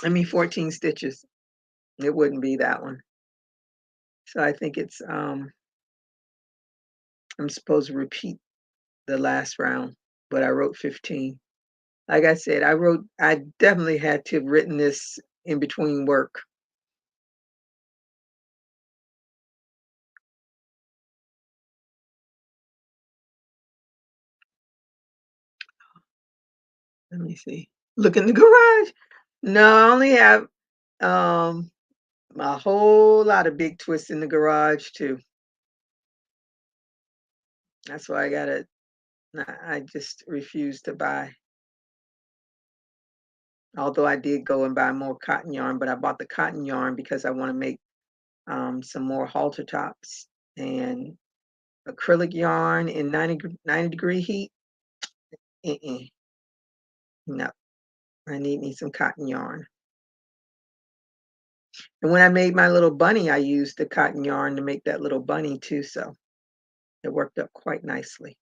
I mean 14 stitches. It wouldn't be that one. So I think it's I'm supposed to repeat the last round, but I wrote 15. Like I said, I definitely had to have written this in between work. Let me see. Look in the garage. No, I only have um a whole lot of big twists in the garage too. That's why I got it. I just refuse to buy. Although I did go and buy more cotton yarn, but I bought the cotton yarn because I want to make some more halter tops and acrylic yarn in 90-degree heat. Uh-uh, no, I need me some cotton yarn. And when I made my little bunny, I used the cotton yarn to make that little bunny too, so it worked up quite nicely.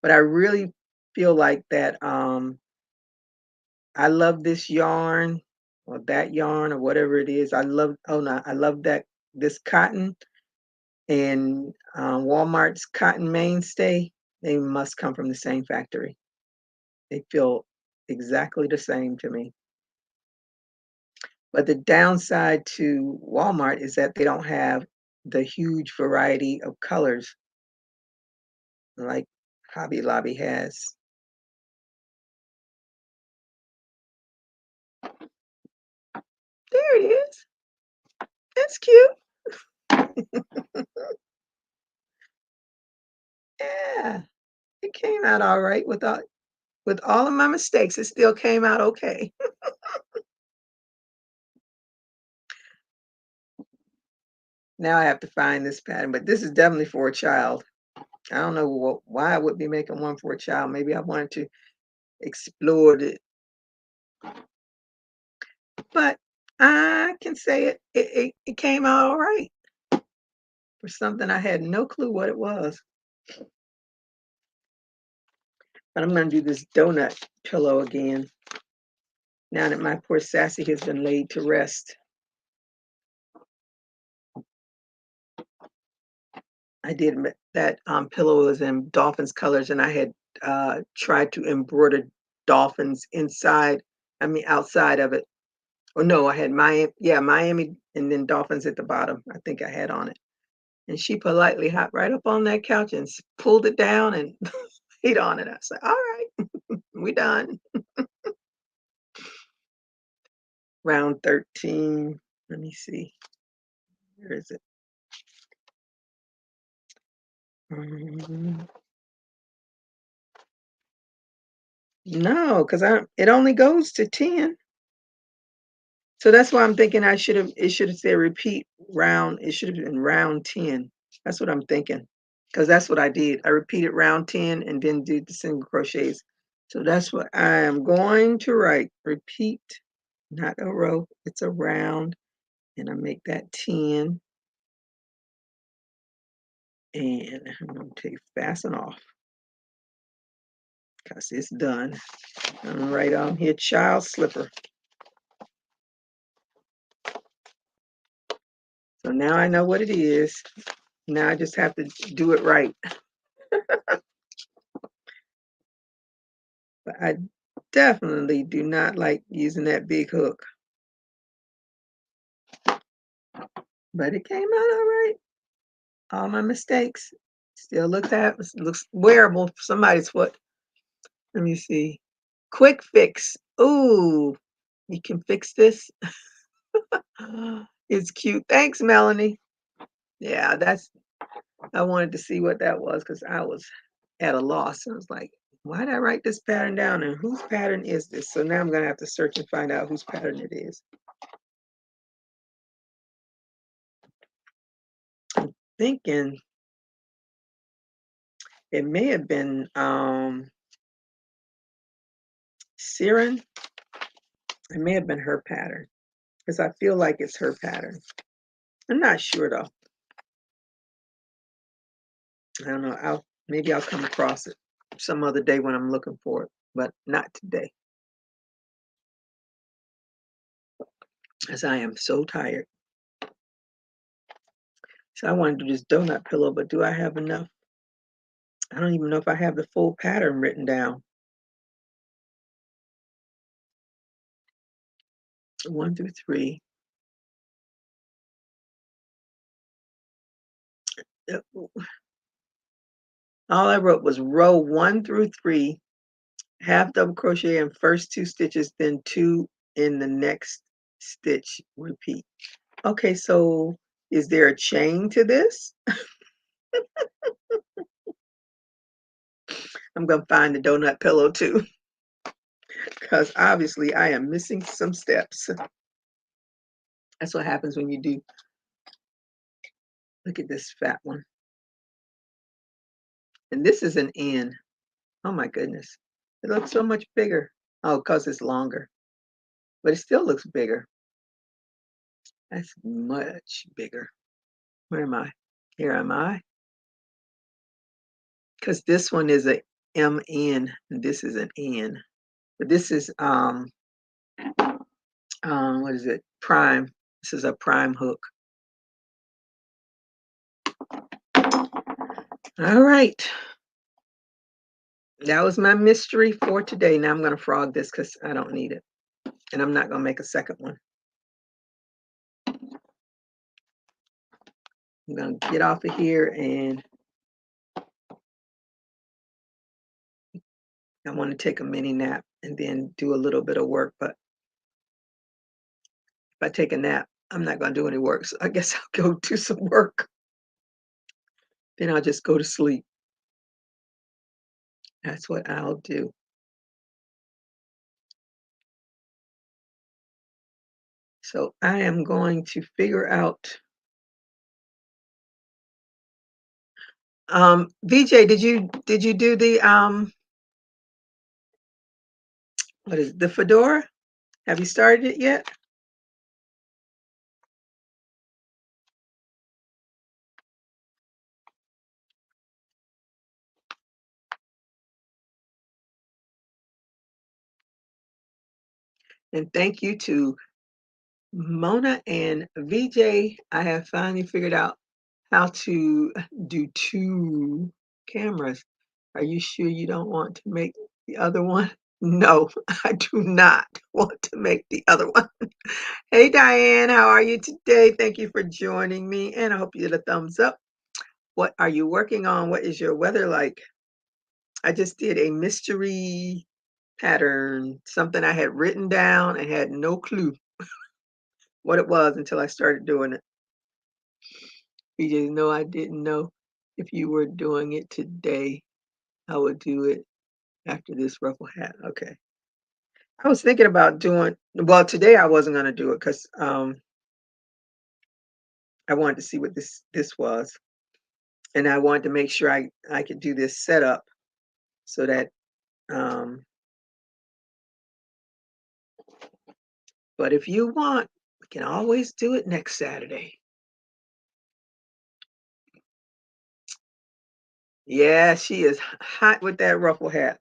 But I really feel like that I love this yarn or that yarn or whatever it is. I love oh no, I love that this cotton and Walmart's cotton mainstay. They must come from the same factory. They feel exactly the same to me. But the downside to Walmart is that they don't have the huge variety of colors like Hobby Lobby has. There it is. That's cute. Yeah, it came out all right with all of my mistakes. It still came out okay. Now I have to find this pattern, but this is definitely for a child. I don't know why I would be making one for a child. Maybe I wanted to explore it, but I can say it came out all right for something I had no clue what it was. But I'm going to do this donut pillow again now that my poor Sassy has been laid to rest. I did that pillow was in dolphins colors, and I had tried to embroider dolphins inside. I mean, outside of it. Oh no, I had Miami, yeah, Miami, and then dolphins at the bottom. I think I had on it, and she politely hopped right up on that couch and pulled it down and laid on it. I said, "All right, we done." Round 13. Let me see. Where is it? Mm, no, because I it only goes to 10. So that's why I'm thinking it should have said repeat round. It should have been round 10. That's what I'm thinking. Because that's what I did. I repeated round 10 and then did the single crochets. So that's what I am going to write. Repeat, not a row, it's a round. And I make that 10. And I'm going to take fasten off because it's done. I'm right on here, child slipper. So now I know what it is. Now I just have to do it right. But I definitely do not like using that big hook. But it came out all right. All my mistakes. Still looks wearable for somebody's foot. Let me see. Quick fix. Ooh, you can fix this. It's cute. Thanks, Melanie. Yeah, I wanted to see what that was because I was at a loss. I was like, why did I write this pattern down and whose pattern is this? So now I'm gonna have to search and find out whose pattern it is. Thinking it may have been Siren. It may have been her pattern because I feel like it's her pattern. I'm not sure though. I don't know. Maybe I'll come across it some other day when I'm looking for it, but not today, as I am so tired. So I want to do this donut pillow, but do I have enough? I don't even know if I have the full pattern written down. 1 through 3. Uh, All I wrote was row 1 through 3, half double crochet in first 2 stitches, then 2 in the next stitch, repeat. Okay, so is there a chain to this? I'm gonna find the donut pillow too, because obviously I am missing some steps. That's what happens when you do. Look at this fat one. And this is an N. Oh my goodness. It looks so much bigger. Oh, because it's longer. But it still looks bigger. That's much bigger. Where am I? Here am I. Because this one is a MN and this is an N. But this is what is it? Prime. This is a prime hook. All right. That was my mystery for today. Now I'm going to frog this because I don't need it. And I'm not going to make a second one. I'm going to get off of here, and I want to take a mini nap and then do a little bit of work. But if I take a nap, I'm not going to do any work. So I guess I'll go do some work. Then I'll just go to sleep. That's what I'll do. So I am going to figure out. VJ, did you do the what is it, the fedora? Have you started it yet? And thank you to Mona and VJ. I have finally figured out how to do two cameras. Are you sure you don't want to make the other one? No, I do not want to make the other one. Hey Diane, how are you today? Thank you for joining me, and I hope you did a thumbs up. What are you working on? What is your weather like? I just did a mystery pattern, something I had written down and had no clue what it was until I started doing it. You just know I didn't know if you were doing it today. I would do it after this ruffle hat. Okay. I was thinking about doing, well, today I wasn't going to do it because I wanted to see what this was. And I wanted to make sure I could do this setup so that, um, but if you want, we can always do it next Saturday. Yeah, she is hot with that ruffle hat.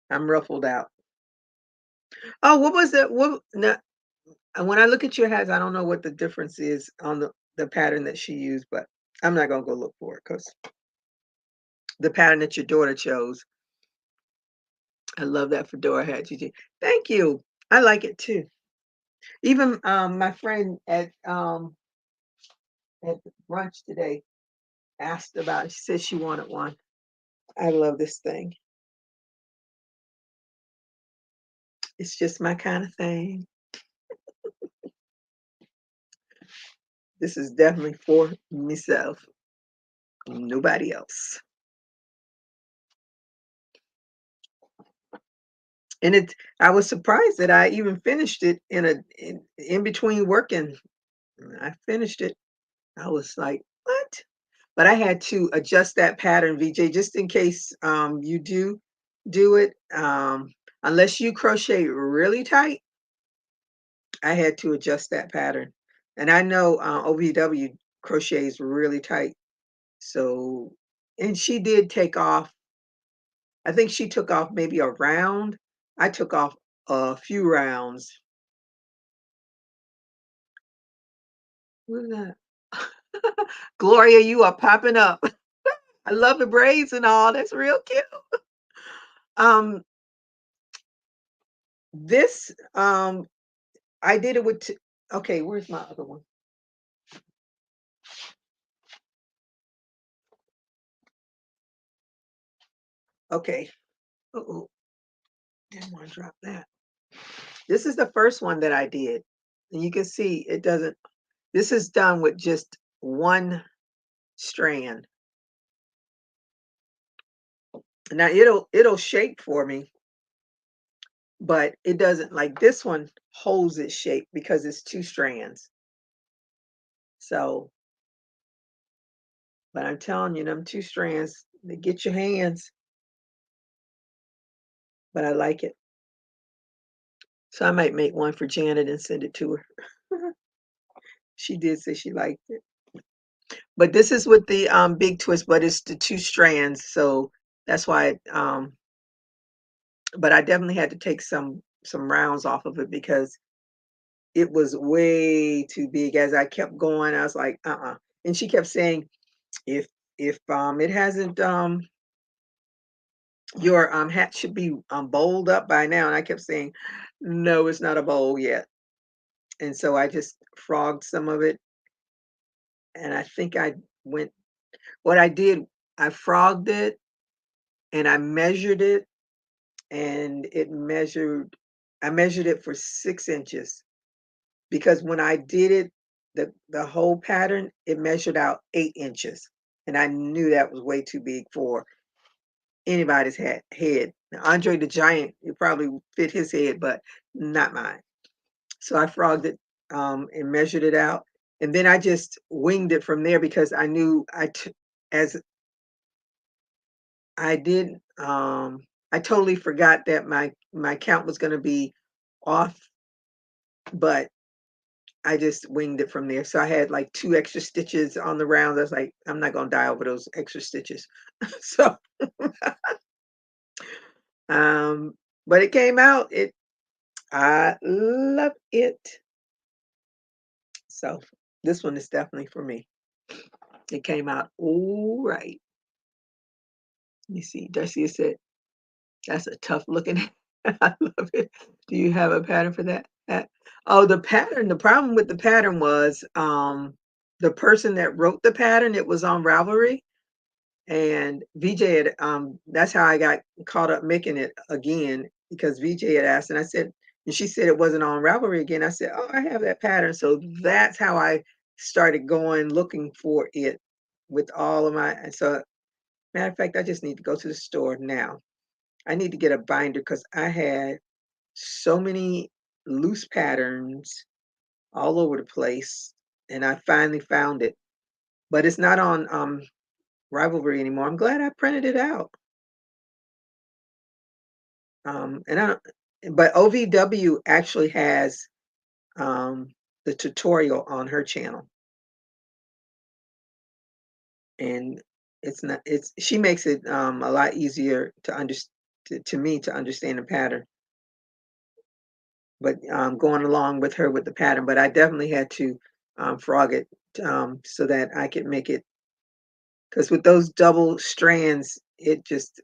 I'm ruffled out. Oh, what was it? What? No, when I look at your hats, I don't know what the difference is on the pattern that she used, but I'm not gonna go look for it because the pattern that your daughter chose. I love that fedora hat, Gigi. Thank you. I like it too. Even my friend at brunch today asked about it. She said she wanted one. I love this thing. It's just my kind of thing. This is definitely for myself, nobody else. And I was surprised that I even finished it in between working. I finished it. I was like, what? But I had to adjust that pattern, VJ, just in case you do it. Unless you crochet really tight, I had to adjust that pattern. And I know OVW crochets really tight. So, and she did take off, I think she took off maybe a round. I took off a few rounds. What's that? Gloria, you are popping up. I love the braids and all. That's real cute. Um, this I did it with okay, where's my other one? Okay. Uh-oh, didn't want to drop that. This is the first one that I did. And you can see it doesn't, this is done with just one strand. Now it'll shape for me, but it doesn't like this one holds its shape because it's 2 strands. So, but I'm telling you, them 2 strands, they get your hands, but I like it. So I might make one for Janet and send it to her. She did say she liked it. But this is with the big twist, but it's the 2 strands, so that's why but I definitely had to take some rounds off of it because it was way too big. As I kept going, I was like, "Uh-uh." And she kept saying, "If if it hasn't your hat should be bowled up by now." And I kept saying, "No, it's not a bowl yet." And so I just frogged some of it, and I think I went what I did, I frogged it and I measured it, and I measured it for 6 inches because when I did it, the whole pattern, it measured out 8 inches, and I knew that was way too big for anybody's head. Now, Andre the Giant, it probably would fit his head, but not mine. So I frogged it, and measured it out, and then I just winged it from there because I knew as I did, I totally forgot that my count was gonna be off, but I just winged it from there. So I had like 2 extra stitches on the round. I was like, "I'm not gonna die over those extra stitches." So, um, but it came out. I love it. So this one is definitely for me. It came out all right. You see, Darcia said, "That's a tough looking." I love it. Do you have a pattern for that? Oh, the pattern. The problem with the pattern was the person that wrote the pattern. It was on Ravelry, and VJ had. That's how I got caught up making it again because VJ had asked, and I said, and she said it wasn't on Ravelry again. I said, "Oh, I have that pattern." So that's how I started going looking for it with all of my. And so, matter of fact, I just need to go to the store now. I need to get a binder because I had so many loose patterns all over the place, and I finally found it. But it's not on Rivalry anymore. I'm glad I printed it out. And I don't, but OVW actually has um, the tutorial on her channel, and it's not. It's she makes it a lot easier to understand to me to understand the pattern. But going along with her with the pattern, but I definitely had to frog it so that I could make it because with those double strands, it just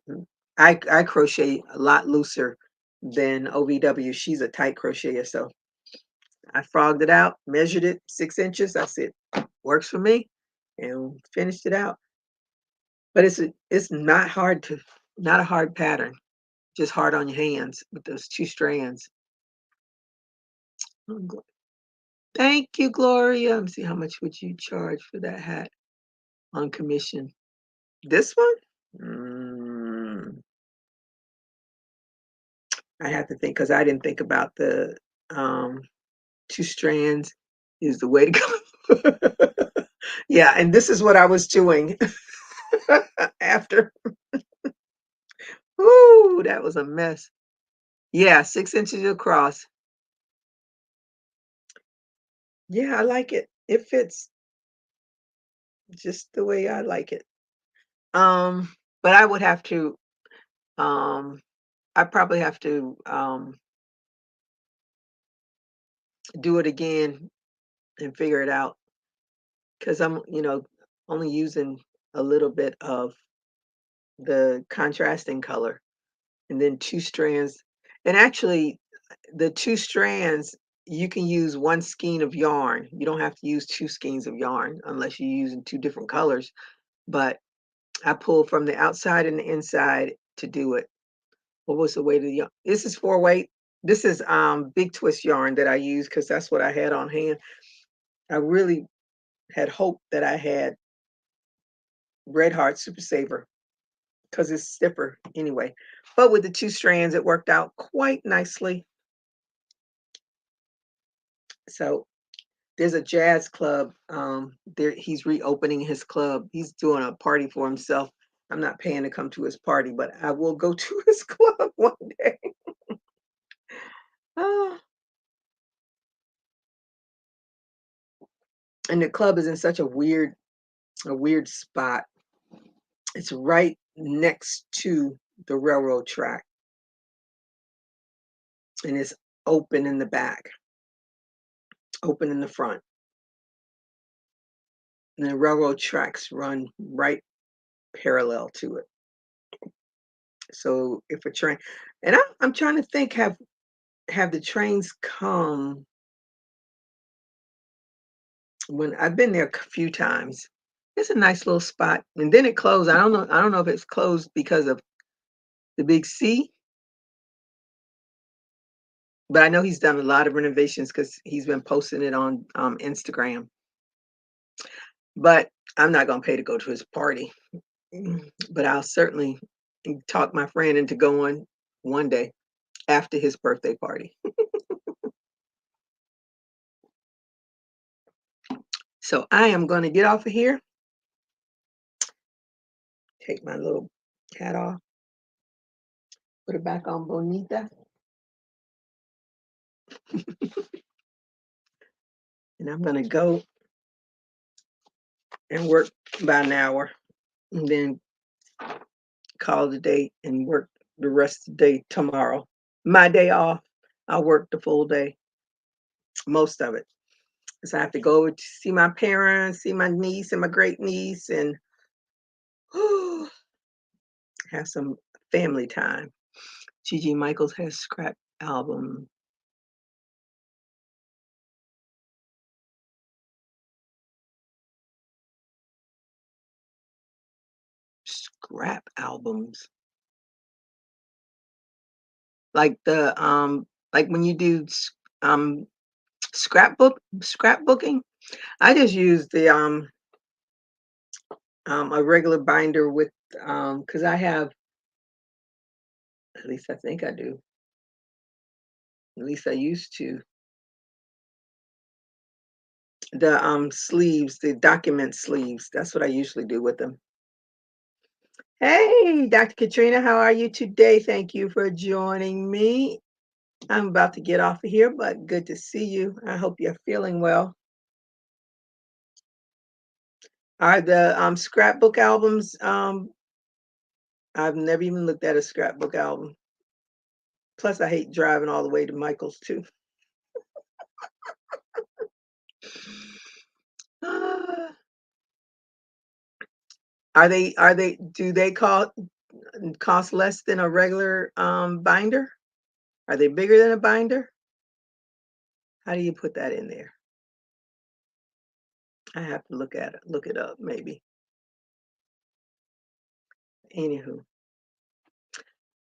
I crochet a lot looser than OVW. She's a tight crocheter, so I frogged it out, measured it 6 inches. I said works for me, and finished it out. But it's not hard to not a hard pattern, just hard on your hands with those 2 strands. Oh, thank you, Gloria. Let me see how much would you charge for that hat on commission? This one? I have to think because I didn't think about the um 2 strands is the way to go. Yeah, and this is what I was doing after. Ooh, that was a mess. Yeah, 6 inches across. Yeah, I like it. It fits just the way I like it. Um, but I would have to um I probably have to do it again and figure it out because I'm only using a little bit of the contrasting color and then 2 strands. And actually, the 2 strands, you can use 1 skein of yarn. You don't have to use 2 skeins of yarn unless you're using 2 different colors. But I pulled from the outside and the inside to do it. What was the weight of the yarn? This is 4 weight. This is big twist yarn that I use because that's what I had on hand. I really had hoped that I had Red Heart Super Saver because it's stiffer anyway. But with the 2 strands, it worked out quite nicely. So there's a jazz club, there he's reopening his club. He's doing a party for himself. I'm not paying to come to his party, but I will go to his club one day. Ah, and the club is in such a weird spot. It's right next to the railroad track, and it's open in the back, open in the front. And the railroad tracks run right parallel to it. So if a train, and I'm trying to think, have the trains come when I've been there a few times. It's a nice little spot, and then it closed. I don't know if it's closed because of the big C, but I know he's done a lot of renovations because he's been posting it on Instagram. But I'm not gonna pay to go to his party. But I'll certainly talk my friend into going one day after his birthday party. So I am going to get off of here, take my little hat off, put it back on Bonita, and I'm going to go and work about an hour and then call it a day and work the rest of the day tomorrow. My day off, I'll work the full day, most of it. Because I have to go to see my parents, see my niece and my great niece, and have some family time. Gigi Michaels has scrap album. Scrap albums. Like like when you do scrapbooking. I just use the a regular binder with because I have, at least I think I do. At least I used to. The sleeves, the document sleeves. That's what I usually do with them. Hey, Dr. Katrina, how are you today? Thank you for joining me. I'm about to get off of here, but good to see you. I hope you're feeling well. Are the scrapbook albums, I've never even looked at a scrapbook album. Plus, I hate driving all the way to Michael's too. Ah, do they cost less than a regular binder? Are they bigger than a binder? How do you put that in there? I have to look it up maybe. Anywho.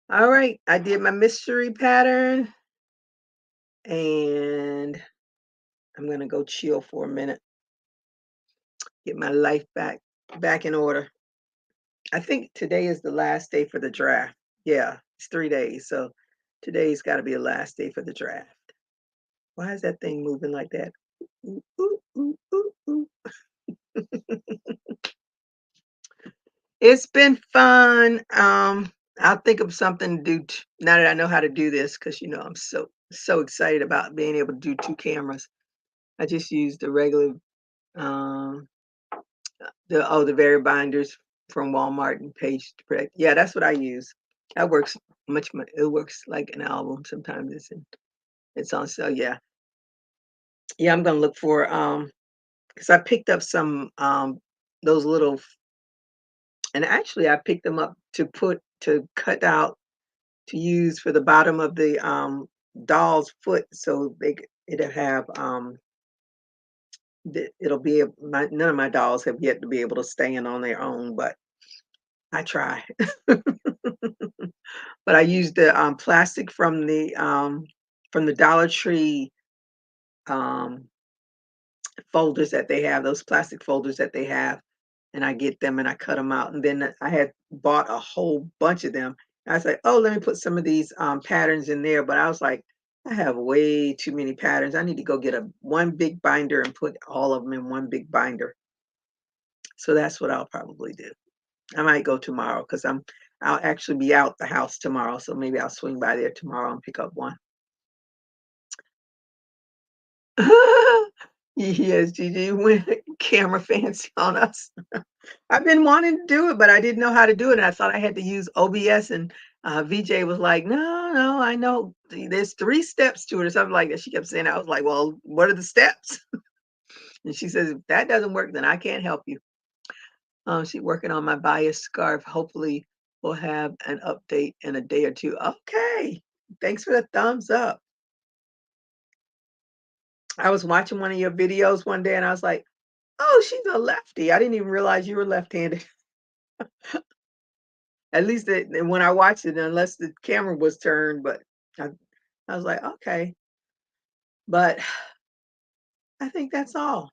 All right, I did my mystery pattern and I'm gonna go chill for a minute, get my life back in order. I think today is the last day for the draft. Yeah, it's 3 days. So today's got to be the last day for the draft. Why is that thing moving like that? Ooh, ooh, ooh, ooh, ooh. It's been fun. I'll think of something to do now that I know how to do this because I'm so excited about being able to do 2 cameras. I just used the regular um the very binders from Walmart and Page to Protect. Yeah, that's what I use. That works it works like an album. Sometimes it's on sale. Yeah. Yeah, I'm gonna look for because I picked up some those little and actually I picked them up to cut out to use for the bottom of the doll's foot so it'll have it'll be none of my dolls have yet to be able to stand on their own, but I try. But I used the plastic from the Dollar Tree um folders that they have, those plastic folders that they have. and I get them and I cut them out, and then I had bought a whole bunch of them. I was like, "Oh, let me put some of these, patterns in there," but I was like, "I have way too many patterns. I need to go get a one big binder and put all of them in one big binder." So that's what I'll probably do. I might go tomorrow because I'll actually be out the house tomorrow, so maybe I'll swing by there tomorrow and pick up one. Yes, Gigi went camera fancy on us. I've been wanting to do it, but I didn't know how to do it, and I thought I had to use OBS, and, VJ was like, "No, no, I know there's 3 steps to it," or something like that. She kept saying I was like, "Well, what are the steps?" And she says, "If that doesn't work, then I can't help you." She's working on my bias scarf. Hopefully, we'll have an update in a day or 2. Okay. Thanks for the thumbs up. I was watching one of your videos one day, and I was like, "Oh, she's a lefty. I didn't even realize you were left-handed." At least when I watched it, unless the camera was turned, but I I was like, "Okay." But I think that's all.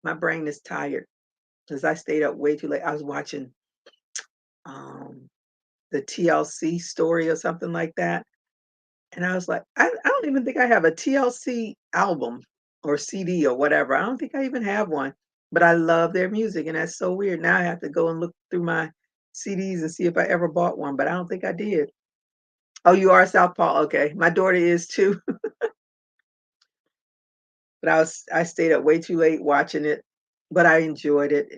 My brain is tired because I stayed up way too late. I was watching, um, the TLC story or something like that, and I was like, I don't even think I have a TLC album or CD or whatever. I don't think I even have one, but I love their music, and that's so weird. Now I have to go and look through my CDs and see if I ever bought one, but I don't think I did. Oh, you are Southpaw? Okay. My daughter is too, but I stayed up way too late watching it, but I enjoyed it.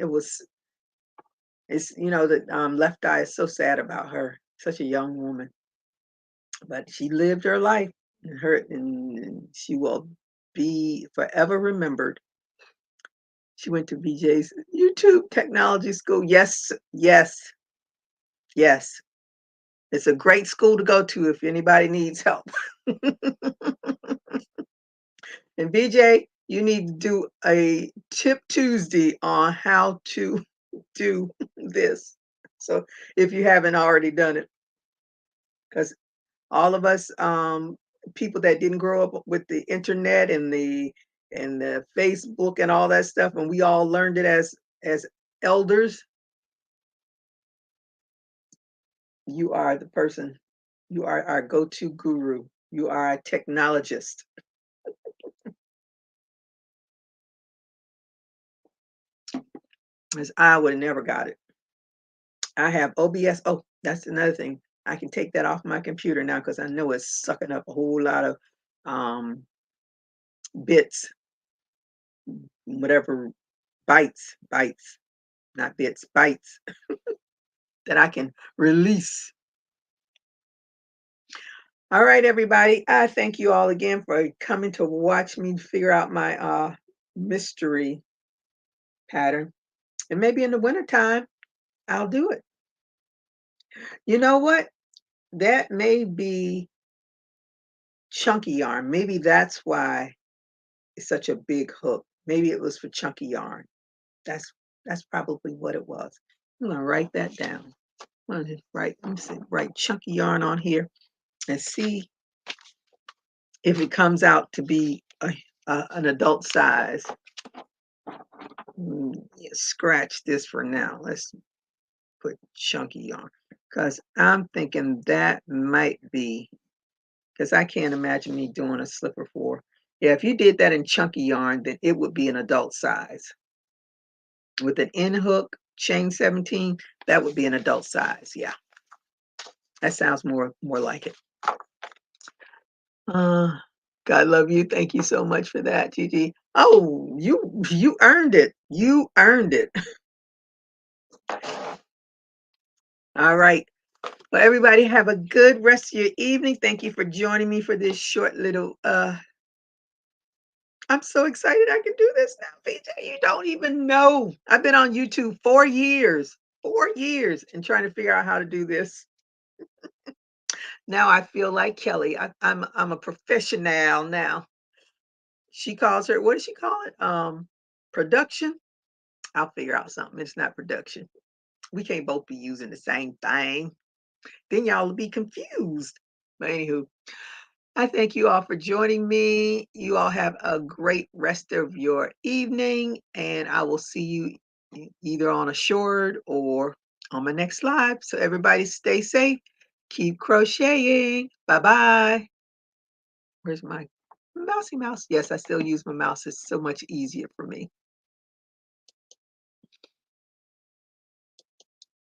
It's the Left Eye is so sad about her, such a young woman, but she lived her life, and she will be forever remembered. She went to BJ's YouTube Technology School. Yes, yes, yes. It's a great school to go to if anybody needs help. And BJ, you need to do a Tip Tuesday on how to do this. So if you haven't already done it, because all of us people that didn't grow up with the internet and the Facebook and all that stuff, and we all learned it as elders, you are the person. You are our go-to guru. You are a technologist. As I would have never got it. I have OBS. Oh, that's another thing. I can take that off my computer now because I know it's sucking up a whole lot of um, bits, whatever bytes, not bits, bytes that I can release. All right, everybody. I thank you all again for coming to watch me figure out my mystery pattern. And maybe in the wintertime, I'll do it. You know what? That may be chunky yarn. Maybe that's why it's such a big hook. Maybe it was for chunky yarn. That's that's probably what it was. I'm gonna write that down. I'm gonna let me see, write chunky yarn on here and see if it comes out to be an adult size. Yeah, scratch this for now. Let's put chunky yarn because I'm thinking that might be because I can't imagine me doing a slipper for. Yeah, if you did that in chunky yarn, then it would be an adult size. With an end hook, chain 17, that would be an adult size. Yeah, that sounds more like it. Uh, God love you. Thank you so much for that, Gigi. Oh, you earned it. You earned it. All right. Well, everybody have a good rest of your evening. Thank you for joining me for this short little I'm so excited I can do this now, PJ. You don't even know. I've been on YouTube 4 years. 4 years and trying to figure out how to do this. Now I feel like Kelly. I'm a professional now. She calls her, what does she call it? Production. I'll figure out something. It's not production. We can't both be using the same thing. Then y'all will be confused. But anywho, I thank you all for joining me. You all have a great rest of your evening, and I will see you either on a short or on my next live. So everybody stay safe. Keep crocheting. Bye-bye. Where's my mousy mouse? Yes, I still use my mouse. It's so much easier for me.